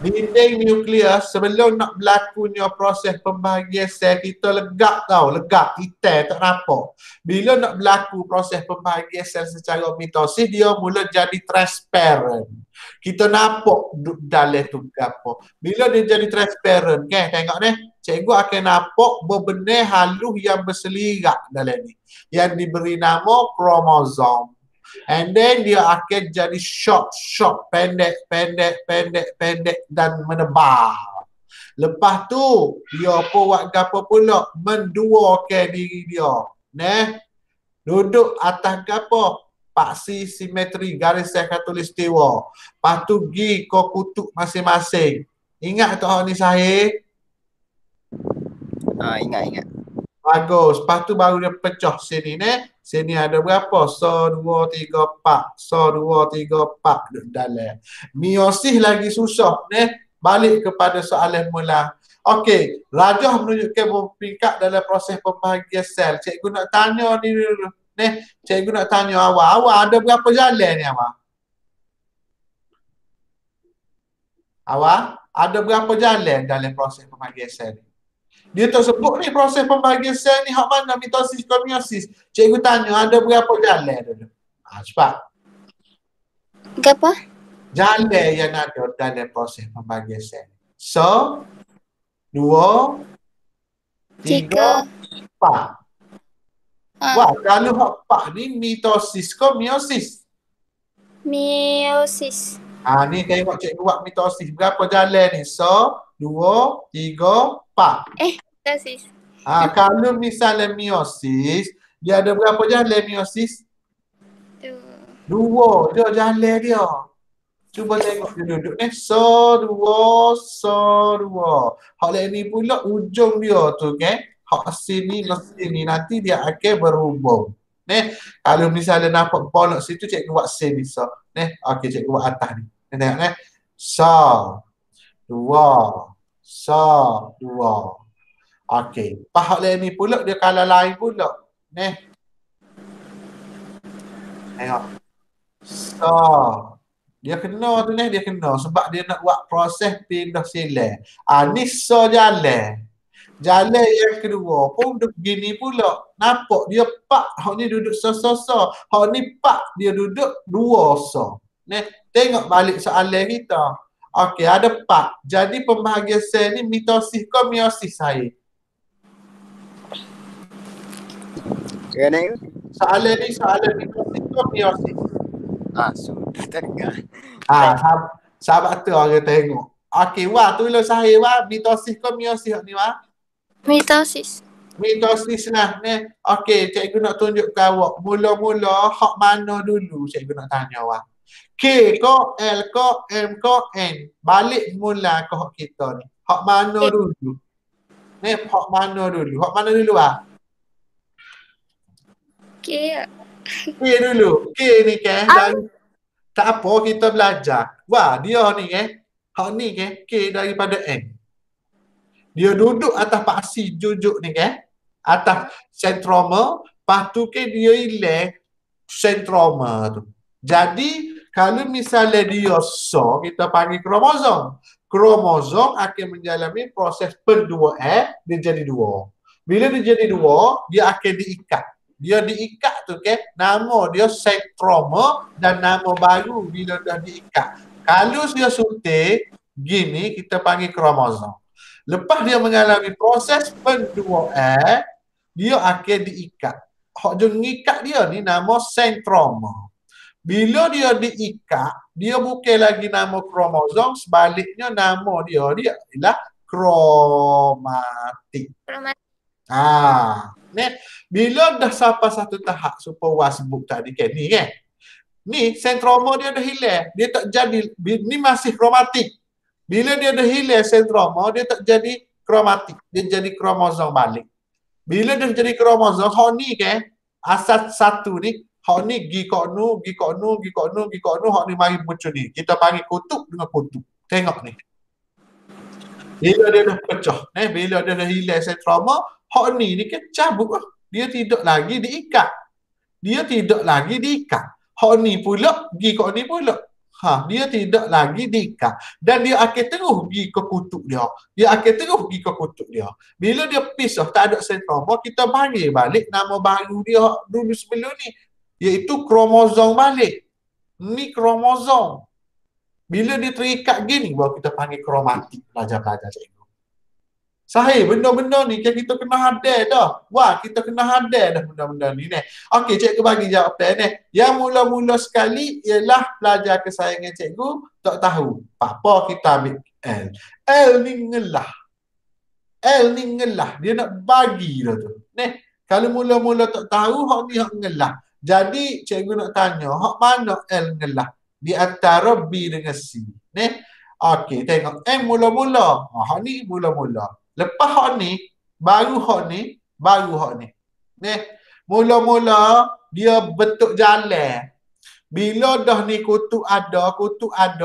Dinding nukleus sebelum nak berlakunya proses pembahagian sel kita legak tau, legak, hitam, tak nampak. Bila nak berlaku proses pembahagian sel secara mitosis, dia mula jadi transparent. Kita nampak dalam tu apa. Bila dia jadi transparent, tengok ni, cikgu akan nampak bebenah halus yang berselirak dalam ni. Yang diberi nama kromosom. And then dia akan jadi short, pendek dan menebar. Lepas tu dia buat gapo pula? Menduakan diri dia. Duduk atas gapo? Paksi simetri garis sel khatulistiwa. Lepas tu pergi ke kutub masing-masing. Ingat tak ni saya? Ingat. Bagus. Lepas tu baru dia pecah sini Sini ada berapa? 1, 2, 3, 4. 1, 2, 3, 4 duduk dalam. Meiosis lagi susah Balik kepada soalan mula. Okey, rajah menunjukkan peringkat dalam proses pembahagian sel. Cikgu nak tanya ni dulu. Cikgu nak tanya awak. Awak ada berapa jalan ni awak? Awak ada berapa jalan dalam proses pembahagian sel ni? Dia tak sebut ni proses pembahagian sel ni hak mana mitosis ke meiosis. Cikgu tanya ada berapa jalan dulu. Cepat. Apa? Jalan yang ada dalam proses pembahagian sel. 1, 2, 3, 4. Wah, kalau hak 4 ni mitosis ke meiosis? Meiosis. Ni tengok cikgu buat mitosis. Berapa jalan ni? 1, 2, 3, 4. Mitosis. Kalau misalnya meiosis, dia ada berapa jalan meiosis? 2. Dia jalan dia. Cuba tengok dia duduk ni. 1, 2, 1, 2. Hak lain ni pula ujung dia tu hak sini ke sini nanti dia akan berhubung. Kalau misalnya nampak polok situ cikgu buat sin ni. Okey, cikgu buat atas ni. Tengok ni. 1, 2, 1, 2. Okey. Pahak lain ni pula dia kalau lain pula. Tengok. Dia kena tu dia kena sebab dia nak buat proses pindah silang. Ni jalan. Jalan yang kedua pun begini pula. Nampak dia 4, hak ni duduk so. Hak ni 4 dia duduk 2 so. Tengok balik soalan kita. Okey, ada 4. Jadi pembahagian sel ni mitosis ke meiosis saya? Soalan ni soalan mitosis ke meiosis? Sudah tengah. Sahabat tu orang tengok. Okey, wah tulis saya mitosis ke meiosis ni Mitosis. Mitosis lah Okey, cikgu nak tunjuk ke awak. Mula-mula hak mana dulu cikgu nak tanya awak. K ke, L ke, M ke, N. Balik mula ke hak kita ni. Hak mana dulu? Hak mana dulu? Hak mana dulu K dulu. K ni tak apa kita belajar. Wah, dia ni Hak ni K daripada N. Dia duduk atas paksi jujuk ni atas sentroma, lepas tu dia hilang sentroma tu. Jadi kalau misalnya dia kita panggil kromosom. Kromosom akan menjalani proses penduaan, dia jadi 2. Bila dia jadi 2, dia akan diikat. Dia diikat tu nama dia sentroma dan nama baru bila dah diikat. Kalau dia suntik gini kita panggil kromosom. Lepas dia mengalami proses penduaan, dia akan diikat. Hak dia mengikat dia ni nama sentroma. Bila dia diikat, dia bukan lagi nama kromosom, sebaliknya nama dia ialah kromatik. Ni bila dah sampai satu tahap supaya sebut tadi ni ni sentroma dia dah hilang, dia tak jadi, ni masih kromatik. Bila dia dah hilang sentroma, dia tak jadi kromatik, dia jadi kromosom balik. Bila dia jadi kromosom, hak ni asal satu ni, hak ni gi kok nu, hak ni mari macam ni. Kita panggil kutub dengan kutub. Tengok ni. Bila dia dah pecah, bila dia dah hilang sentroma, hak ni cabut lah. Dia tidak lagi diikat. Hak ni pula, gi kok ni pula. Dia tidak lagi diikat. Dan dia akan terus pergi ke kutub dia. Bila dia pisah, tak ada sentroma, kita panggil balik nama baru dia dulu sebelum ni. Iaitu kromosom balik. Ni kromosom. Bila dia terikat gini, baru kita panggil kromatik. Pelajar-pelajar cikgu. Sahih, benda-benda ni kita kena hadar dah. Kita kena hadar dah benda-benda ni. Okey, cikgu bagi jawapan ni. Yang mula-mula sekali ialah pelajar kesayangan cikgu tak tahu. Apa kita ambil L. L ni ngelah. Dia nak bagi dah tu. Kalau mula-mula tak tahu, hak ni hak ngelah. Jadi, cikgu nak tanya, hak mana L ngelah? Di antara B dengan C. Okey, tengok. M mula-mula. Hak ni mula-mula. Lepas hak ni, baru hak ni. Mula-mula dia bentuk jalan. Bila dah ni kutub ada,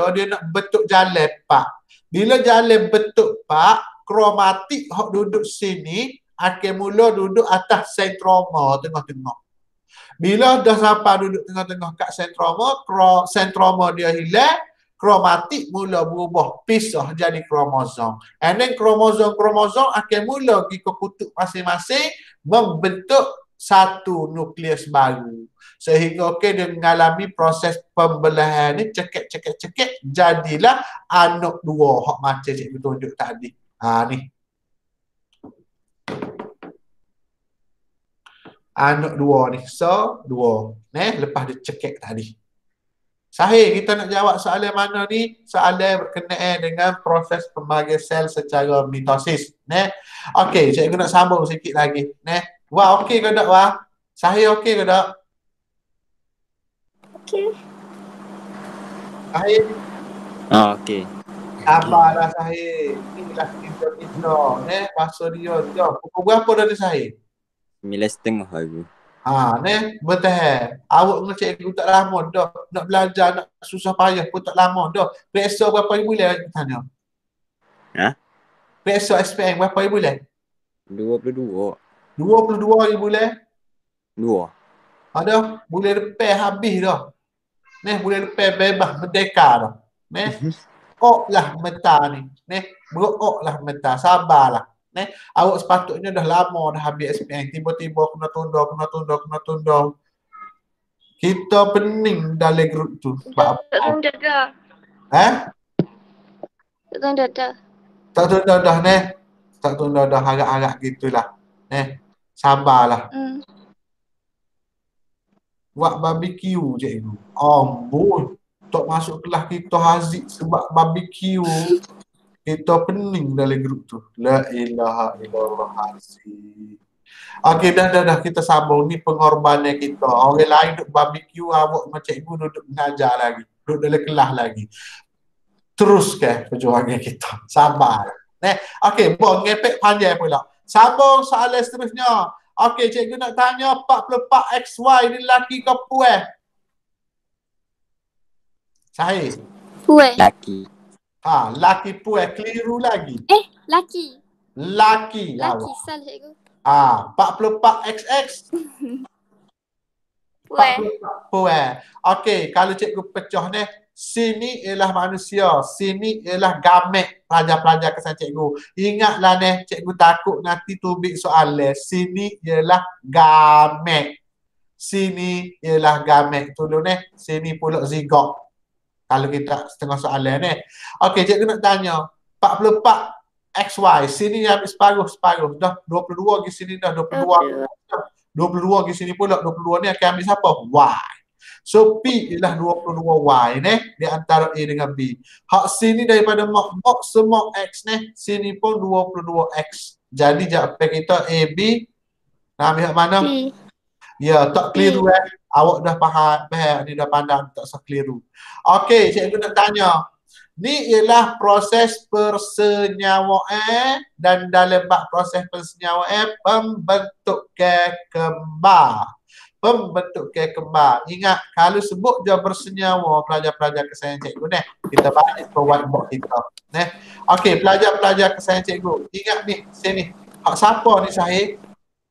dia nak bentuk jalan pak. Bila jalan bentuk pak, kromatik hak duduk sini akan mula duduk atas sentroma tengah-tengah. Bila dah sampai duduk tengah-tengah kat sentroma dia hilang, kromatik mula berubah, pisah jadi kromosom. And then kromosom akan mula pergi ke kutub masing-masing membentuk satu nukleus baru. Sehingga dia mengalami proses pembelahan ni cekik, jadilah anak 2 hak macam cikgu tunjuk tadi. Ni. Anak 2 ni. So, 2. Lepas dia cekik tadi. Sahih, kita nak jawab soalan mana ni? Soalan berkenaan dengan proses pembahagian sel secara mitosis. Okey, cikgu nak sambung sikit lagi. Okey ke tak, Sahih okey ke tak? Okey. Sahih? Okey. Sabarlah Sahih. Inilah kita. Masa dia. Pukul berapa dah dia Sahih? 9.30 lagi. Bertahan. Awak dengan cikgu tak lama dah. Nak belajar, nak susah payah pun tak lama dah. Periksa berapa bulan kita tanya? Periksa SPM berapa bulan? 22. 22 bulan? 2. Ada bulan depan habis dah. Bulan depan bebas merdeka dah. Lah mentar ni. Lah mentar. Sabarlah. Awak sepatutnya dah lama dah habis SPM. Tiba-tiba kena tunda. Kita pening dalam grup tu. Tak tunda dah. Tak tunda dah. Tak tunda dah. Harap-harap gitulah. Sabarlah. Buat barbecue cikgu. Amboi. Tak masuk kelas kita Haziq sebab barbecue. Kita pening dalam grup tu. La ilaha illallah Haziq. Okey, dah. Kita sambung. Ni pengorbanan kita. Orang lain duduk barbecue, awak macam cikgu duduk mengajar lagi. Duduk dalam kelas lagi. Teruskan perjuangan kita. Sabar. Okey, ngepek panjang pula. Sambung soalan seterusnya. Okey, cikgu nak tanya 44XY ni lelaki ke puan? Sahih? Puan. Laki. Laki puan keliru lagi. Laki. Laki. Laki, salah cikgu. 44XX. Puan. 44 puan. Okey, kalau cikgu pecah ni, sini ialah manusia, sini ialah gamek pelajar-pelajar kesan cikgu. Ingatlah ni, cikgu takut nanti tubik soalan. Sini ialah gamek. Sini ialah gamek. Tolong ni, sini pula zigot. Kalau kita setengah soalan ni. Okey, cikgu nak tanya. 44 XY. Sini habis separuh. Dah 22 di sini dah 22. 22 di sini pula. 22 ni akan ambil siapa? Y. So P ialah 22Y ni. Di antara A dengan B. Hak sini daripada mak semua X ni. Sini pun 22X. Jadi jawapan kita A, B. Nak ambil hak mana? B. Ya, tak keliru Awak dah faham, ni dah pandang tak usah keliru. Okey, cikgu nak tanya. Ni ialah proses persenyawaan dan dalam bab proses persenyawaan pembentukan kembar. Pembentukan kembar. Ingat, kalau sebut je bersenyawa pelajar-pelajar kesayangan cikgu ni, kita balik ke whiteboard kita. Okey, pelajar-pelajar kesayangan cikgu. Ingat ni, sini. Hak siapa ni Sahih?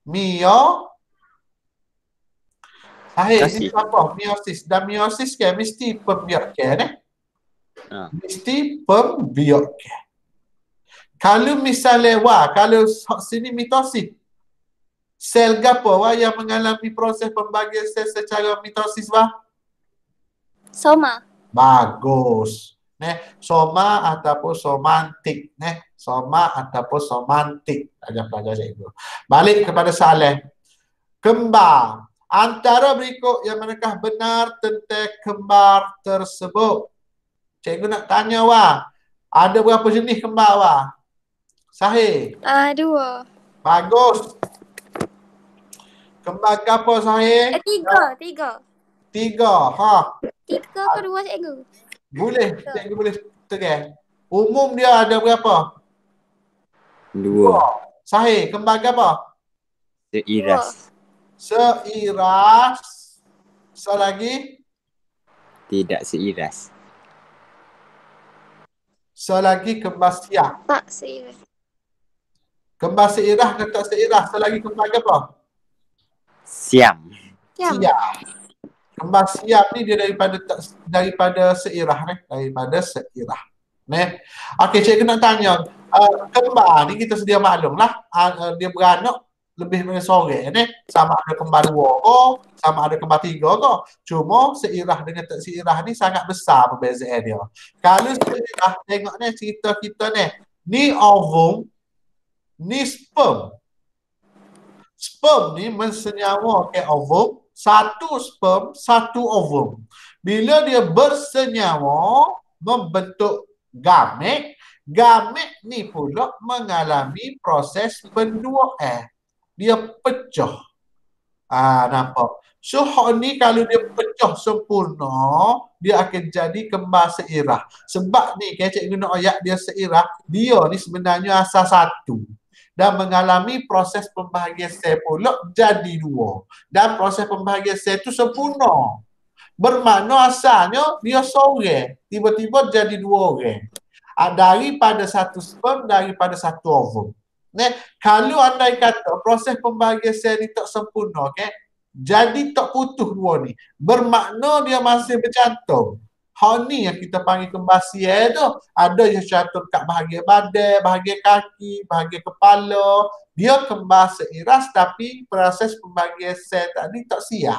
Mio. Sahih, ni siapa? Meiosis. Dan meiosis kan mesti pembiakan mesti pembiakan. Kalau misalnya kalau sini mitosis, sel gapo yang mengalami proses pembagian sel secara mitosis Soma. Bagus. Soma ataupun somantik. Soma ataupun somantik. Pelajar-pelajar cikgu. Balik kepada soalan. Kembar. Antara berikut yang manakah benar tentang kembar tersebut? Cikgu nak tanya ada berapa jenis kembar Sahih? 2. Bagus. Kembar apa Sahih? 3. 3. 3 ke 2 cikgu? Boleh, cikgu boleh tekan. Umum dia ada berapa? 2. Sahih, kembar apa? Seiras. Seiras. Selagi? Tidak seiras. Selagi kembar siap. Tak seiras. Kembar seiras ke tak seiras? Selagi kembar apa? Siam. Siam. Kembar siap ni dia daripada seirah daripada seirah. Okey, cikgu nak tanya, kembar ni kita sedia maklum lah, dia beranak lebih dari seorang sama ada kembar 2 ke, sama ada kembar 3 ke. Cuma seirah dengan tak seirah ni sangat besar perbezaan dia. Kalau seirah, tengok ni cerita kita ni ovum, ni sperm. Sperm ni mensenyawa ke ovum, satu sperm, satu ovum. Bila dia bersenyawa membentuk gamet, gamet ni pula mengalami proses penduaan. Dia pecah. Nampak? So hak ni kalau dia pecah sempurna, dia akan jadi kembar seirah. Sebab ni cikgu nak ayat dia seirah, dia ni sebenarnya asal satu. Dan mengalami proses pembahagian sel pula jadi 2. Dan proses pembahagian sel itu sempurna. Bermakna asalnya dia seorang, tiba-tiba jadi 2 orang. Daripada satu sperm, daripada satu ovum. Kalau andai kata proses pembahagian sel ni tak sempurna, jadi tak putus 2 ni. Bermakna dia masih bercantum. Hal ni yang kita panggil kembar sial tu. Ada yang cantum kat bahagian badan, bahagian kaki, bahagian kepala. Dia kembar seiras tapi proses pembahagian sel tadi tak siap.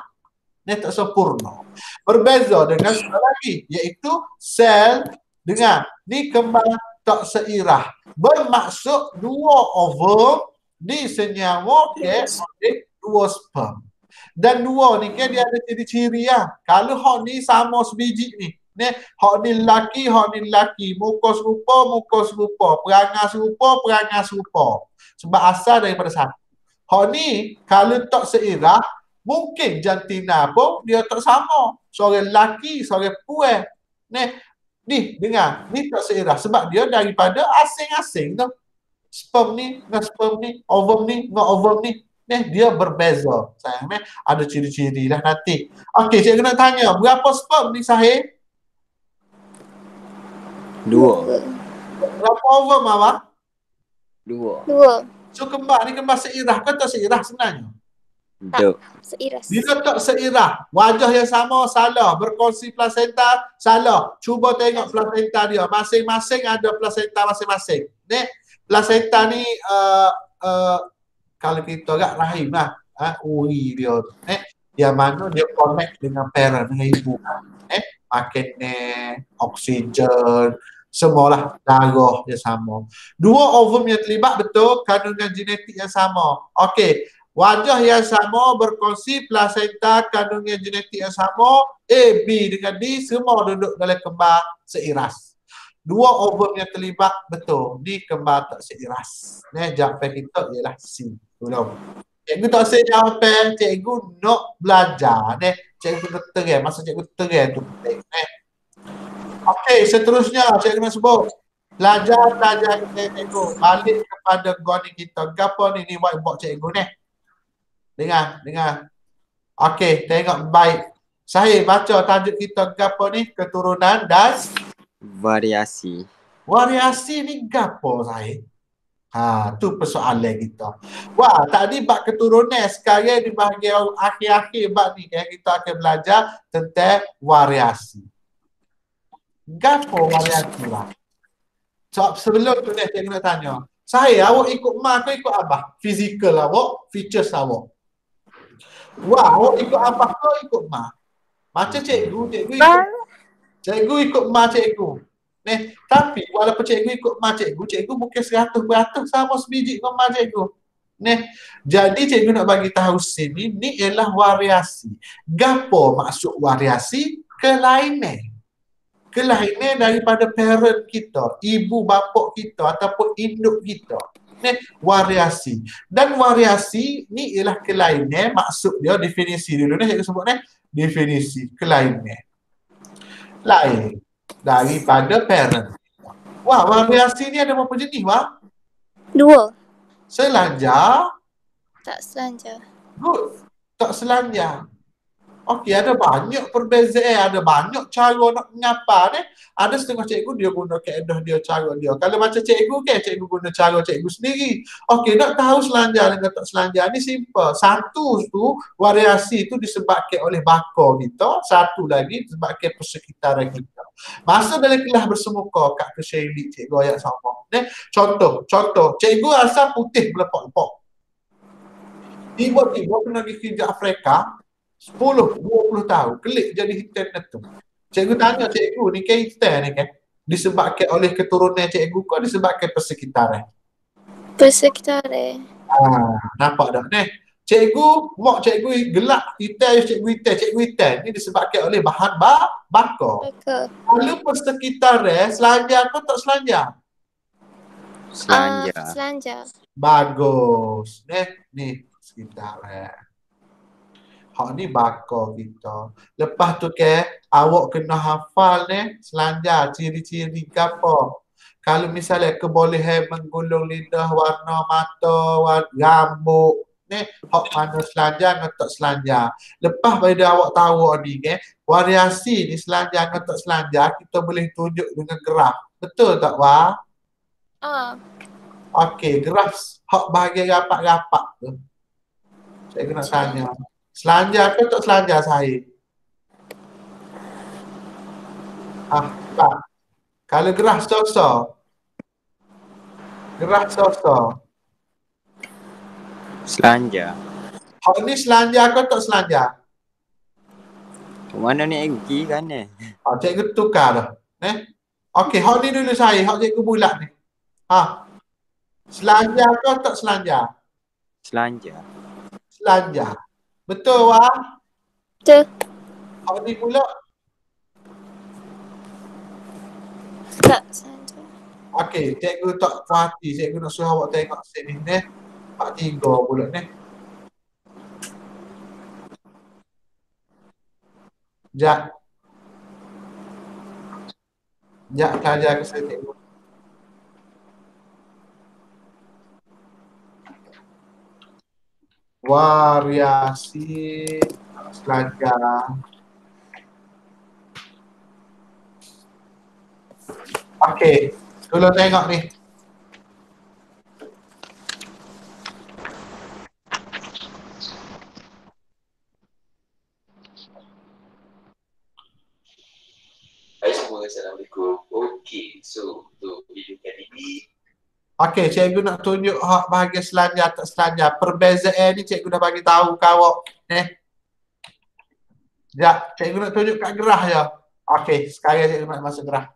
Dia tak sempurna. Berbeza dengan sel lagi, iaitu sel dengan ni kembar tak seirah. Bermaksud 2 ovum disenyawa oleh 2 sperm. Dan 2 ni dia ada ciri-ciri Kalau hak ni sama sebiji ni. Hak ni lelaki, muka serupa, perangai serupa. Sebab asal daripada satu. Hak ni kalau tak seirah, mungkin jantina pun dia tak sama. Seorang lelaki, seorang perempuan. Ni dengar, ni tak seirah sebab dia daripada asing-asing tu. Sperm ni dengan sperm ni, ovum ni dengan ovum ni. Dia berbeza. Sayang ada ciri-ciri lah nanti. Okey, cikgu nak tanya, berapa sperm ni Sahih? Dua. Berapa ovum awak? Dua. So kembar ni kembar seirah ke tak seirah sebenarnya? Duk. Seiras. Bila tak seirah, wajah yang sama salah, berkongsi plasenta salah. Cuba tengok plasenta dia, masing-masing ada plasenta masing-masing. Ni plasenta ni kalau kita agak rahim lah, uri dia tu. Yang mana dia connect dengan parent, dengan ibu. Makin ni oksigen, semualah darah dia sama. Dua ovum yang terlibat betul, kandungan genetik yang sama. Okey, wajah yang sama berkongsi plasenta, kandungan genetik yang sama, A, B dengan D semua duduk dalam kembar seiras. Dua ovum yang terlibat betul, ni kembar tak seiras. Jawapan kita ialah C. Belum. Cikgu tak say jawapan, cikgu nak belajar. Cikgu nak terang, masa cikgu terang tu penting. Okey, seterusnya cikgu nak sebut. Belajar kita cikgu. Balik kepada goni kita. Apa ni buat cikgu ni? Dengar. Okey, tengok baik. Saya baca tajuk kita gapo ni? Keturunan dan Variasi. Variasi ni gapo saya? Tu persoalan kita. Wah, tadi bab keturunan, sekarang di bahagian akhir-akhir bab ni kita akan belajar tentang variasi. Gapo variasi lah? So, sebelum tu cikgu nak tanya. Saya, awak ikut mak ke ikut abah? Fizikal awak, features awak. Wah, awak ikut abah ke ikut mak? Macam cikgu ikut mak cikgu. Tapi walaupun cikgu ikut mak cikgu bukan 100% sama sebiji dengan mak cikgu. Jadi cikgu nak bagi tahu sini, ni ialah variasi. Gapo maksud variasi? Kelainan daripada parent kita, ibu bapa kita ataupun induk kita. Variasi. Dan variasi ni ialah kelainan, maksud dia definisi dulu ni cikgu sebut definisi kelainan. Lain daripada parent. Wah, variasi ni ada berapa jenis, wah? 2. Selanjar. Tak selanjar. Good. Tak selanjar. Okey, ada banyak perbezaan, ada banyak cara nak mengapa ni. Ada setengah cikgu dia guna kaedah dia, cara dia. Kalau macam cikgu kan, cikgu guna cara cikgu sendiri. Okey, nak tahu selanjar dengan tak selanjar ni simple. Satu tu, variasi tu disebabkan oleh bakar kita. Satu lagi disebabkan persekitaran kita. Masa dalam kelas bersemuka kat Shirley, cikgu ayat sama. Contoh, cikgu asal putih berlepak-lepak. Tiba-tiba kena pergi kerja Afrika, 10-20 tahun, kelik jadi hitam tu. Cikgu tanya cikgu, ni kan hitam ni kan? Disebabkan oleh keturunan cikgu ke disebabkan persekitaran? Persekitaran. Nampak dah ni? Cikgu, mak cikgu gelap hitam, cikgu hitam. Ni disebabkan oleh bahan bakar. Lalu persekitaran, selanjar ke tak selanjar? Selanjar. Bagus. Ni sekitaran. Hak ni bakar kita. Lepas tu awak kena hafal selanjar ciri-ciri apa. Kalau misalnya kebolehan menggulung lidah, warna mata, rambut, hak mana selanjar dengan tak selanjar. Lepas pada awak tahu ni variasi ni selanjar dengan tak selanjar, kita boleh tunjuk dengan graf. Betul tak, Wah? Okey, graf hak bahagian rapat-rapat tu. Saya kena tanya. Selanjar ke tak selanjar saya? Tak. Kalau gerah sosok. Selanjar. Hak ni selanjar ke tak selanjar? Mana ni Egi kan ni? Cikgu tukar dah. Okey, hak ni dulu saya. Hak cikgu bulat ni. Selanjar ke tak selanjar? Selanjar. Betul, Wah? Betul. Hak ni pula? Tak selanjar. Okey, cikgu tak puas hati. Cikgu nak suruh awak tengok sini ni. Part 3 pula ni. Sekejap saja ke saya tengok. Variasi selanjar. Okey. Tolong tengok ni. Hai semua, Assalamualaikum. Okey, so untuk video kali ni Okey, cikgu nak tunjuk hak bahagian selanjar tak selanjar. Perbezaan ni cikgu dah bagi tahu kat awak. Sekejap, cikgu nak tunjuk kat gerah je. Okey, sekarang cikgu nak masuk gerah.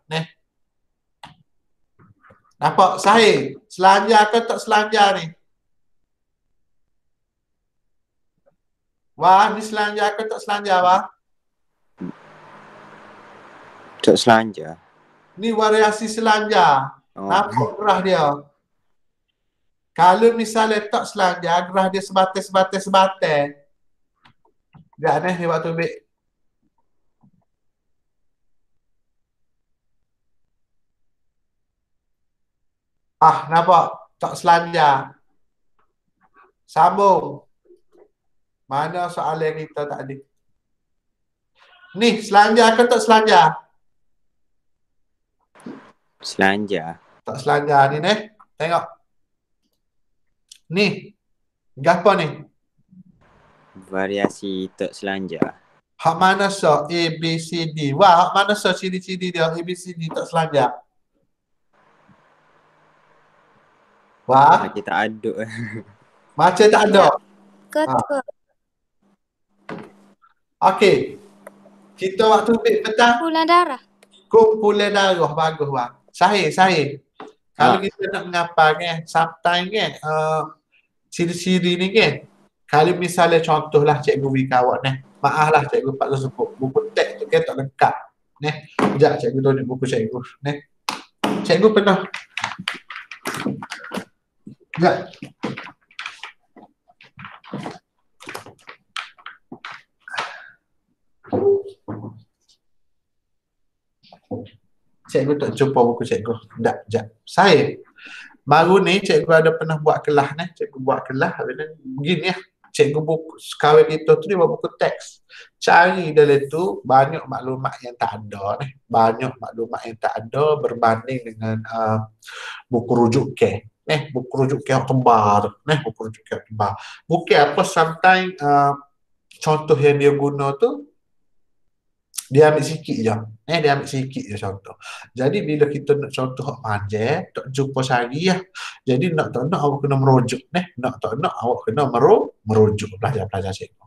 Nampak Sahih? Selanjar ke tak selanjar ni? Wah, ni selanjar ke tak selanjar, Wah? Tak selanjar. Ni variasi selanjar. Oh. Nampak gerah dia. Kalau misalnya tak selanjar, gerah dia sebatas. Sekejap ni, waktu ambil. Nampak? Tak selanjar. Sambung. Mana soalan kita tadi? Ni, selanjar ke tak selanjar? Selanjar. Tak selanjar ni, Tengok. Ni. Gapa ni? Variasi tak selanjar. Hak mana so? A, B, C, D. Wah, hak mana so ciri-ciri dia? A, B, C, D tak selanjar. Wah, Kita aduk. macam tak ada. Ketua. Okey. Kita waktu ambil petang, Kumpulan darah. kumpulan darah. Bagus, Wah. Sahih. Kalau kita nak mengapa kan, sometimes kan, ciri-ciri ni kan, kalau misalnya contohlah cikgu beri kawat maaf lah cikgu paksa sebut. Buku teks tu kan tak lengkap. Sekejap cikgu tunjuk buku cikgu. Cikgu pernah. Sekejap. Cikgu tak jumpa buku cikgu. Sekejap. Saya baru ni cikgu ada pernah buat kelas cikgu buat kelas begini cikgu buku kawan kita tu dia buat buku teks. Cari dalam tu banyak maklumat yang tak ada banyak maklumat yang tak ada berbanding dengan buku rujuk ke. Buku rujuk ke yang tebal buku rujuk ke yang tebal. Bukan apa sometimes contoh yang dia guna tu dia ambil sikit je. Dia ambil sikit je contoh. Jadi bila kita nak contoh hak panjang, tak jumpa sehari lah. Jadi nak tak nak awak kena merujuk. Nak tak nak awak kena merujuk pelajar-pelajar cikgu.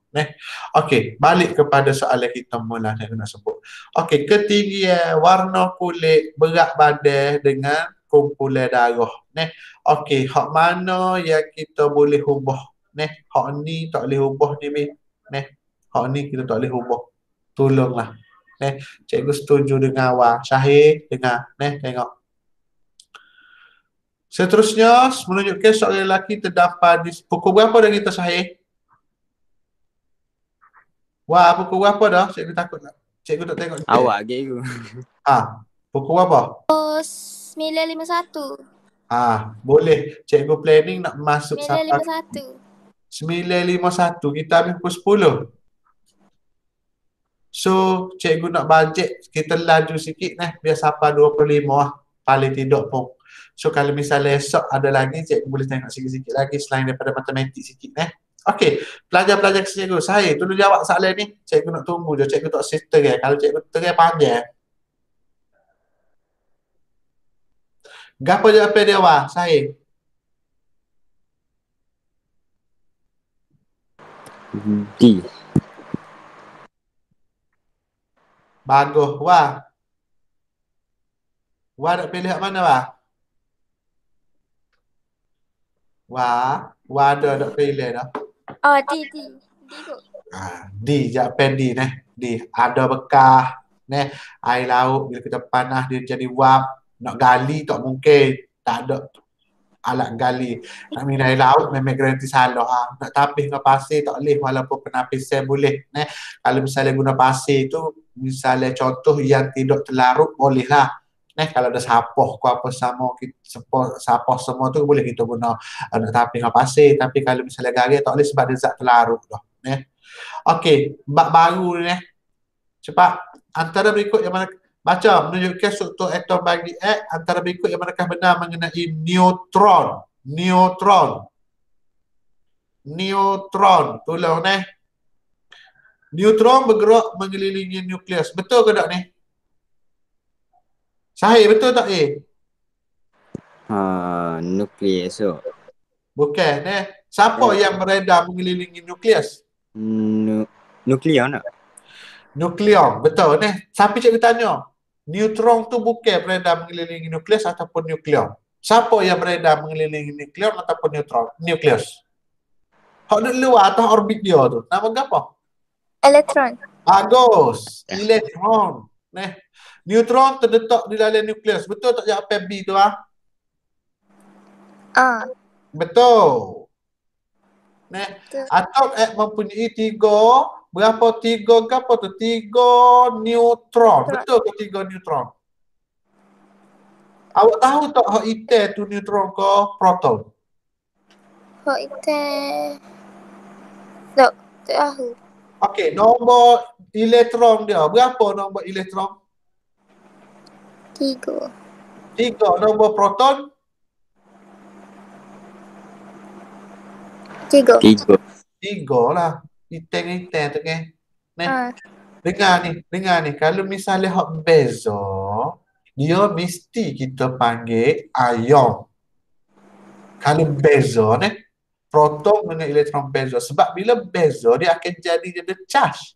Okey, balik kepada soalan kita mula saya nak sebut. Okey, ketinggian warna kulit, berat badan dengan kumpulan darah. Okey, hak mana yang kita boleh ubah? Hak ni tak boleh ubah ni. Hak ni kita tak boleh ubah. Tolonglah. Cikgu setuju dengan awak. Syahir, dengar. Tengok. Seterusnya, menunjukkan seorang lelaki terdapat di pukul berapa dah kita Syahir? Wah, pukul berapa dah? Cikgu takut tak? Cikgu tak tengok. Awak cikgu. Pukul berapa? 9.51. Boleh. Cikgu planning nak masuk sampai 9.51. 9.51. Kita habis pukul 10. So, cikgu nak bajet, kita laju sikit biar sampai 25 lah. Paling tidak pun. So, kalau misalnya esok ada lagi, cikgu boleh tengok sikit-sikit lagi selain daripada matematik sikit. Okey, pelajar-pelajar cikgu, saya tolong jawab soalan ni. Cikgu nak tunggu je, cikgu tak setengah. Kalau cikgu setengah panjang. Gapa jawapan dia, Wah? Saya. D. Bagus, Wah. Wah nak pilih hak mana, Wah? Wah ada pilih dah. Oh, D kot. D, jawapan D D. Ada bekas air laut bila kita panas dia jadi wap. Nak gali tak mungkin. Tak ada alat gali. Nak minum air laut memang garanti salah. Nak tapis dengan pasir tak boleh walaupun penapisan boleh. Kalau misalnya guna pasir tu, misalnya contoh yang tidak terlarut bolehlah. Kalau ada sapoh ke apa sama sapoh semua tu boleh kita guna nak tapis dengan pasir. Tapi kalau misalnya garis tak boleh sebab dia zat terlarut dah. Okey, bab baru ni Cepat. Antara berikut yang Baca, menunjukkan struktur atom bagi X antara berikut yang manakah benar mengenai neutron. Neutron. Neutron. Tolong ni. Neutron bergerak mengelilingi nukleus. Betul ke tak ni? Sahih, betul tak Nukleus tu. Bukan. Siapa yang beredar mengelilingi nukleus? Nukleon tak? Nukleon. Betul. Tapi cikgu tanya. Neutron tu bukan beredar mengelilingi nukleus ataupun nukleon. Siapa yang beredar mengelilingi nukleon ataupun neutron? Nukleus. Hak duduk luar atas orbit dia tu. Nama apa? Elektron. Bagus. Elektron. Neutron terletak di dalam nukleus. Betul tak jawapan B tu Betul. Atom X mempunyai berapa tiga neutron. Betul ke 3 neutron? Awak tahu tak hak item tu neutron ke proton? Hak item. Tak tahu. Okey, nombor elektron dia. Berapa nombor elektron? 3. 3. Nombor proton? 3. 3. 3 lah. Item tu kan. Dengar ni. Kalau misalnya hak beza, dia mesti kita panggil ion. Kalau beza proton dengan elektron beza. Sebab bila beza, dia akan jadi charge.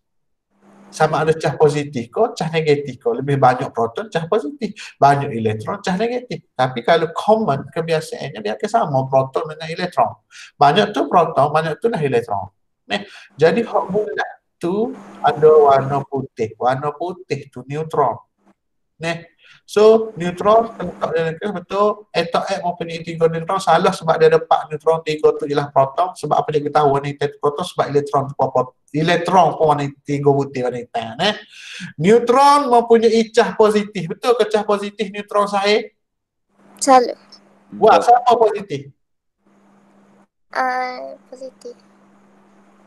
Sama ada charge positif ke, charge negatif ke. Lebih banyak proton, charge positif. Banyak elektron, charge negatif. Tapi kalau common, kebiasaannya dia akan sama proton dengan elektron. Banyak tu proton, banyak tu dah elektron. Jadi hak bulat tu ada warna putih. Warna putih tu neutron. So, neutron terletak dalam nukleus betul. Atom X mempunyai 3 neutron. Salah sebab dia ada 4 neutron. 3 tu ialah proton. Sebab apa dia tahu warna hitam proton? Sebab elektron tu elektron pun warna 3 putih warna hitam. Neutron mempunyai charge positif. Betul ke charge positif neutron sahih? Salah. Wah, siapa positif? Positif.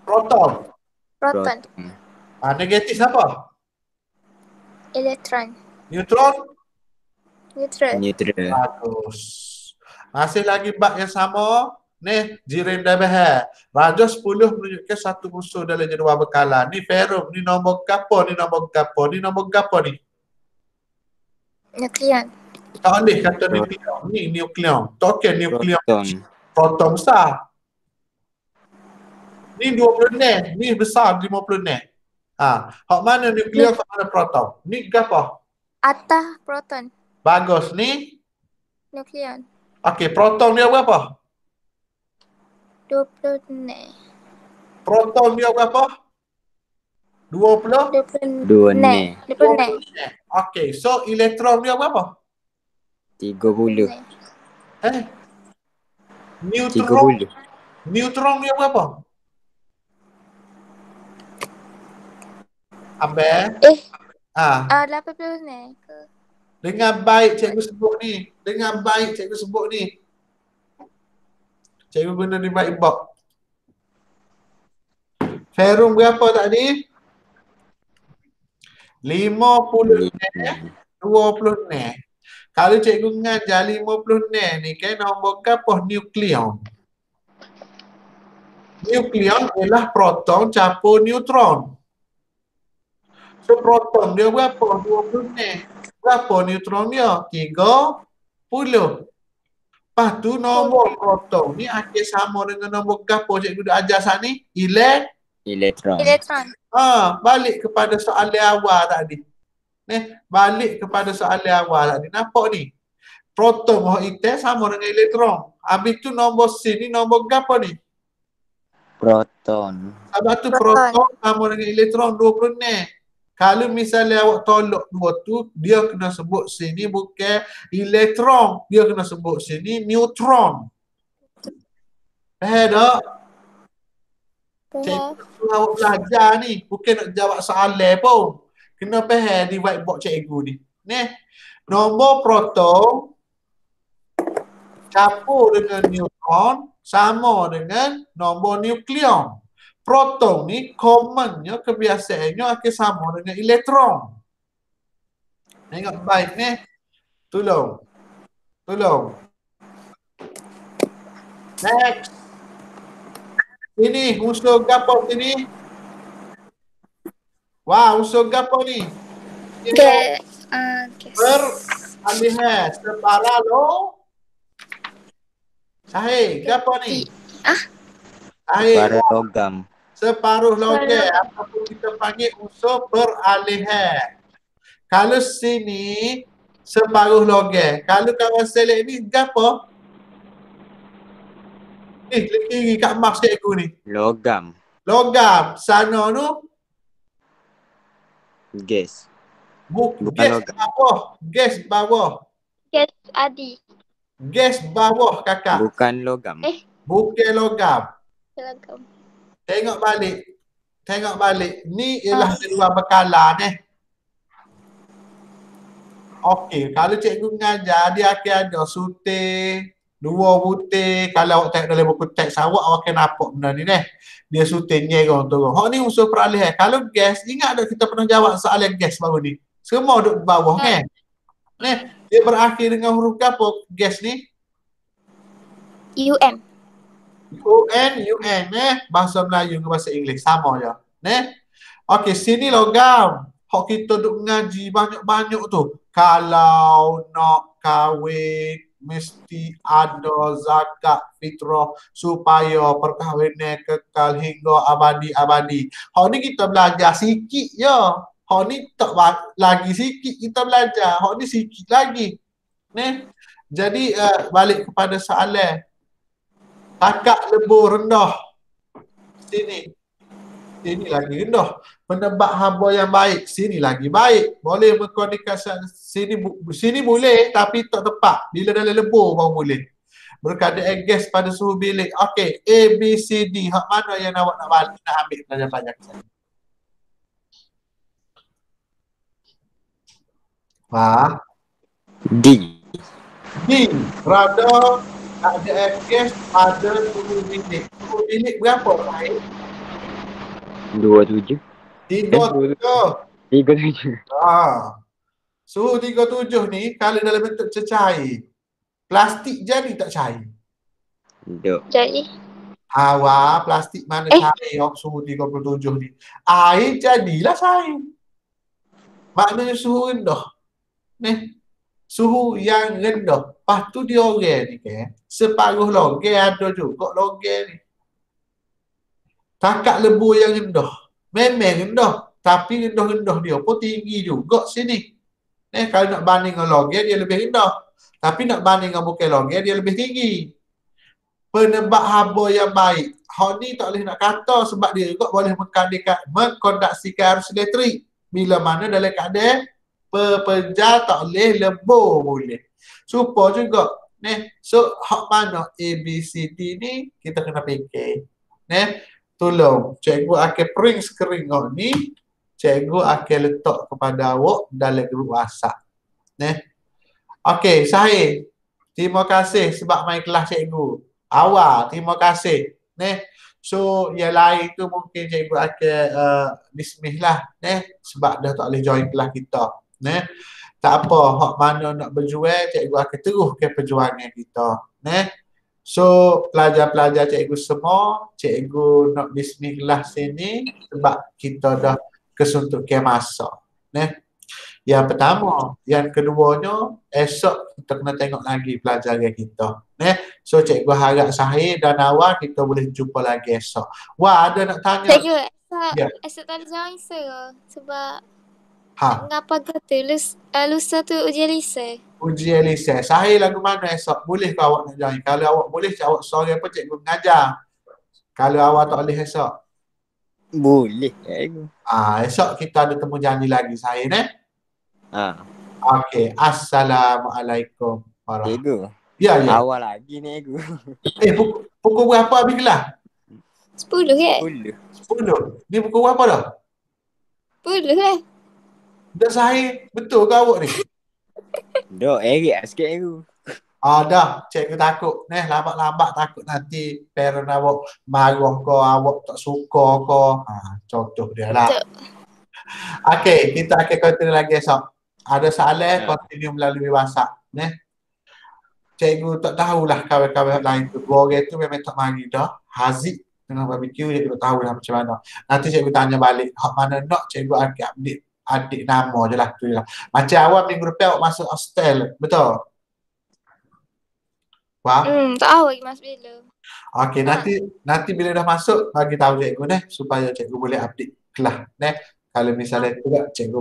Proton. Proton. Negatif siapa? Elektron. Neutron? Neutral. Bagus. Masih lagi bab yang sama. Jiran dah bahas. Raja 10 menunjukkan satu unsur dalam jadual bekalan. Ni ferum. Ni nombor gapo? Ni nombor gapo? Ni nombor gapo ni? Nukleon. Tak boleh kata nukleon. Ni nukleon. Token nukleon. Proton besar. Ni 20 ni besar 50 hak mana nukleon, hak mana proton? Ni gapo? Atas proton. Bagus. Ni? Nukleon. Okey, proton dia berapa? 20. Proton dia berapa? 20? 2 Okey, so elektron dia berapa? 30. Neutron. Neutron dia berapa? Ambil. 80 ke? Dengar baik cikgu sebut ni. Cikgu guna ni baik box. Ferum berapa tadi? 50 20 Kalau cikgu ngajar 50 ni kan nombor kapah nukleon. Nukleon ialah proton campur neutron. So proton dia berapa? 20 Berapa neutron dia? 30. Lepas tu nombor proton ni akhir sama dengan nombor kapah cikgu dah ajar saat ni? Elektron. Balik kepada soalan awal tadi. Balik kepada soalan awal tadi. Nampak ni? Proton hak hitam sama dengan elektron. Habis tu nombor C ni nombor apa ni? Proton. Sebab tu proton sama dengan elektron 20 Kalau misalnya awak tolak dua tu, dia kena sebut sini bukan elektron. Dia kena sebut sini neutron. Faham tak? Cikgu awak belajar ni. Bukan nak jawab soalan pun. Kena faham di whiteboard cikgu ni. Nombor proton campur dengan neutron sama dengan nombor nukleon. Proton ni commonnya kebiasaannya akan sama dengan elektron. Tengok baik ni. Tolong. Next. Sini, unsur gapo sini? Wah, unsur gapo ni? Gas. Gas. Peralihan separa lo. Sahih, gapo ni? Sahih. Para logam. Separuh logam ataupun kita panggil unsur peralihan. Kalau sini separuh logam. Kalau kawan select ni gapo? Kiri kat mark cikgu ni. Logam. Sana tu Gas. Bukan gas logam. bawah. Gas bawah. Gas Adi. Gas bawah kakak. Bukan logam. Bukan logam. Logam. Tengok balik. Ni ialah kedua berkala ni. Okey, kalau cikgu mengajar dia akan ada sutir, dua butir. Kalau awak tengok dalam buku teks awak akan nampak benda ni ni. Dia sutir nyerong turun. Hak ni unsur peralihan. Kalau gas, ingat tak kita pernah jawab soalan gas baru ni? Semua duduk di bawah kan? Ni, dia berakhir dengan huruf apa gas ni? UN. UN bahasa Melayu dengan bahasa Inggeris sama je. Okey, sini logam. Hak kita duk mengaji banyak-banyak tu. Kalau nak kahwin mesti ada zakat fitrah supaya perkahwinan kekal hingga abadi-abadi. Hak ni kita belajar sikit je. Hak ni tak lagi sikit kita belajar. Hak ni sikit lagi. Jadi balik kepada soalan. Takat lebur rendah. Sini lagi rendah. Penebak haba yang baik. Sini lagi baik. Boleh berkomunikasi. Sini boleh tapi tak tepat. Bila dalam lebur baru boleh. Berkadar gas pada suhu bilik. Okey. A, B, C, D. Hak mana yang awak nak balik? Nak ambil pelajar-pelajar ke sana? D. Rada ada gas pada suhu bilik. Suhu bilik berapa? Baik. 27. 37. 37. Suhu 37 ni kalau dalam bentuk cecair. Plastik jadi tak cair? Duk. Jadi. Wah, plastik mana cair suhu 37 ni? Air jadilah cair. Maknanya suhu rendah. Suhu yang rendah. Lepas tu dia orang ni kan. Separuh logam ada juga logam ni. Takat lebur yang rendah. Memang rendah. Tapi rendah-rendah dia pun tinggi juga sini. Kalau nak banding dengan logam dia lebih rendah. Tapi nak banding dengan bukan logam dia lebih tinggi. Penebak haba yang baik. Hal ni tak boleh nak kata sebab dia juga boleh mengkondaksikan arus elektrik. Bila mana dalam keadaan pepejar tak boleh, lebur boleh. Supaya juga. So, hak mana A, B, C, D ni kita kena fikir. Tolong, cikgu akan print screen ni. Cikgu akan letak kepada awak dalam grup WhatsApp. Okey, Sahih. Terima kasih sebab main kelas cikgu. Awal, terima kasih. So, yang lain tu mungkin cikgu akan dismiss lah. Sebab dah tak boleh join kelas kita. Tak apa, hak mana nak berjuang, cikgu akan teruskan perjuangan kita. So, pelajar-pelajar cikgu semua, cikgu nak dismiss kelas sini sebab kita dah kesuntukan masa. Yang pertama. Yang keduanya, esok kita kena tengok lagi pelajaran kita. So, cikgu harap Sahih dan awal kita boleh jumpa lagi esok. Wah, ada nak tanya? Cikgu, esok tak ada join sebab ngapa kata lusa tu ujian lisan. Ujian lisan. Sahih lagu mana esok? Boleh ke awak nak join? Kalau awak boleh, awak sorry apa cikgu mengajar. Kalau awak tak boleh esok? Boleh, cikgu. Esok kita ada temu janji lagi Sahih Okey. Assalamualaikum warahmatullahi. Cikgu. Ya. Awal lagi ni, cikgu. Pukul berapa habis kelas? 10 ke? 10. Ni pukul berapa dah? 10 ke? Dah Sahih. Betul ke awak ni? Dok, erik sikit, cikgu. Dah. Cikgu takut. Lambat-lambat takut nanti parent awak marah ke, awak tak suka ke. Contoh dia lah. Okey, kita akan continue lagi esok. Ada soalan, Ya. continue melalui WhatsApp. Cikgu tak tahulah kawan-kawan lain tu. Dua orang tu memang tak mari dah. Haziq dengan barbecue, cikgu tak tahu dah macam mana. Nanti cikgu tanya balik, hak mana nak cikgu adik nama je lah. Tu je lah. Macam awal minggu depan awak masuk hostel. Betul? Wah. Tak tahu lagi mas bila. Okey, nanti bila dah masuk bagi tahu cikgu supaya cikgu boleh update kelas Kalau misalnya juga cikgu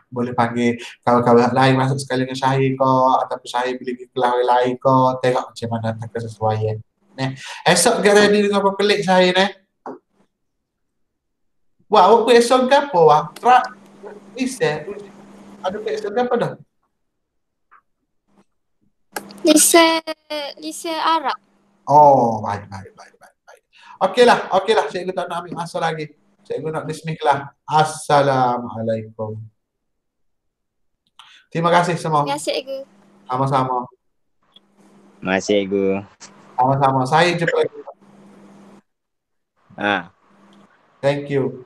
boleh panggil kawan-kawan lain masuk sekali dengan Syahir ke ataupun Syahir bila pergi kelas orang lain ke, tengok macam mana tak kesesuaian. Esok get ready dengan apa pelik Syahir Wah, awak esok ke apa wah? Ada esok ke apa dah? Lise Arab. Oh, baik. Okeylah. Cikgu tak nak ambil masa lagi. Cikgu nak dismiss kelas. Assalamualaikum. Terima kasih semua. Terima kasih cikgu. Sama-sama. Masih cikgu. Sama-sama. Saya jumpa lagi. Ah. Thank you.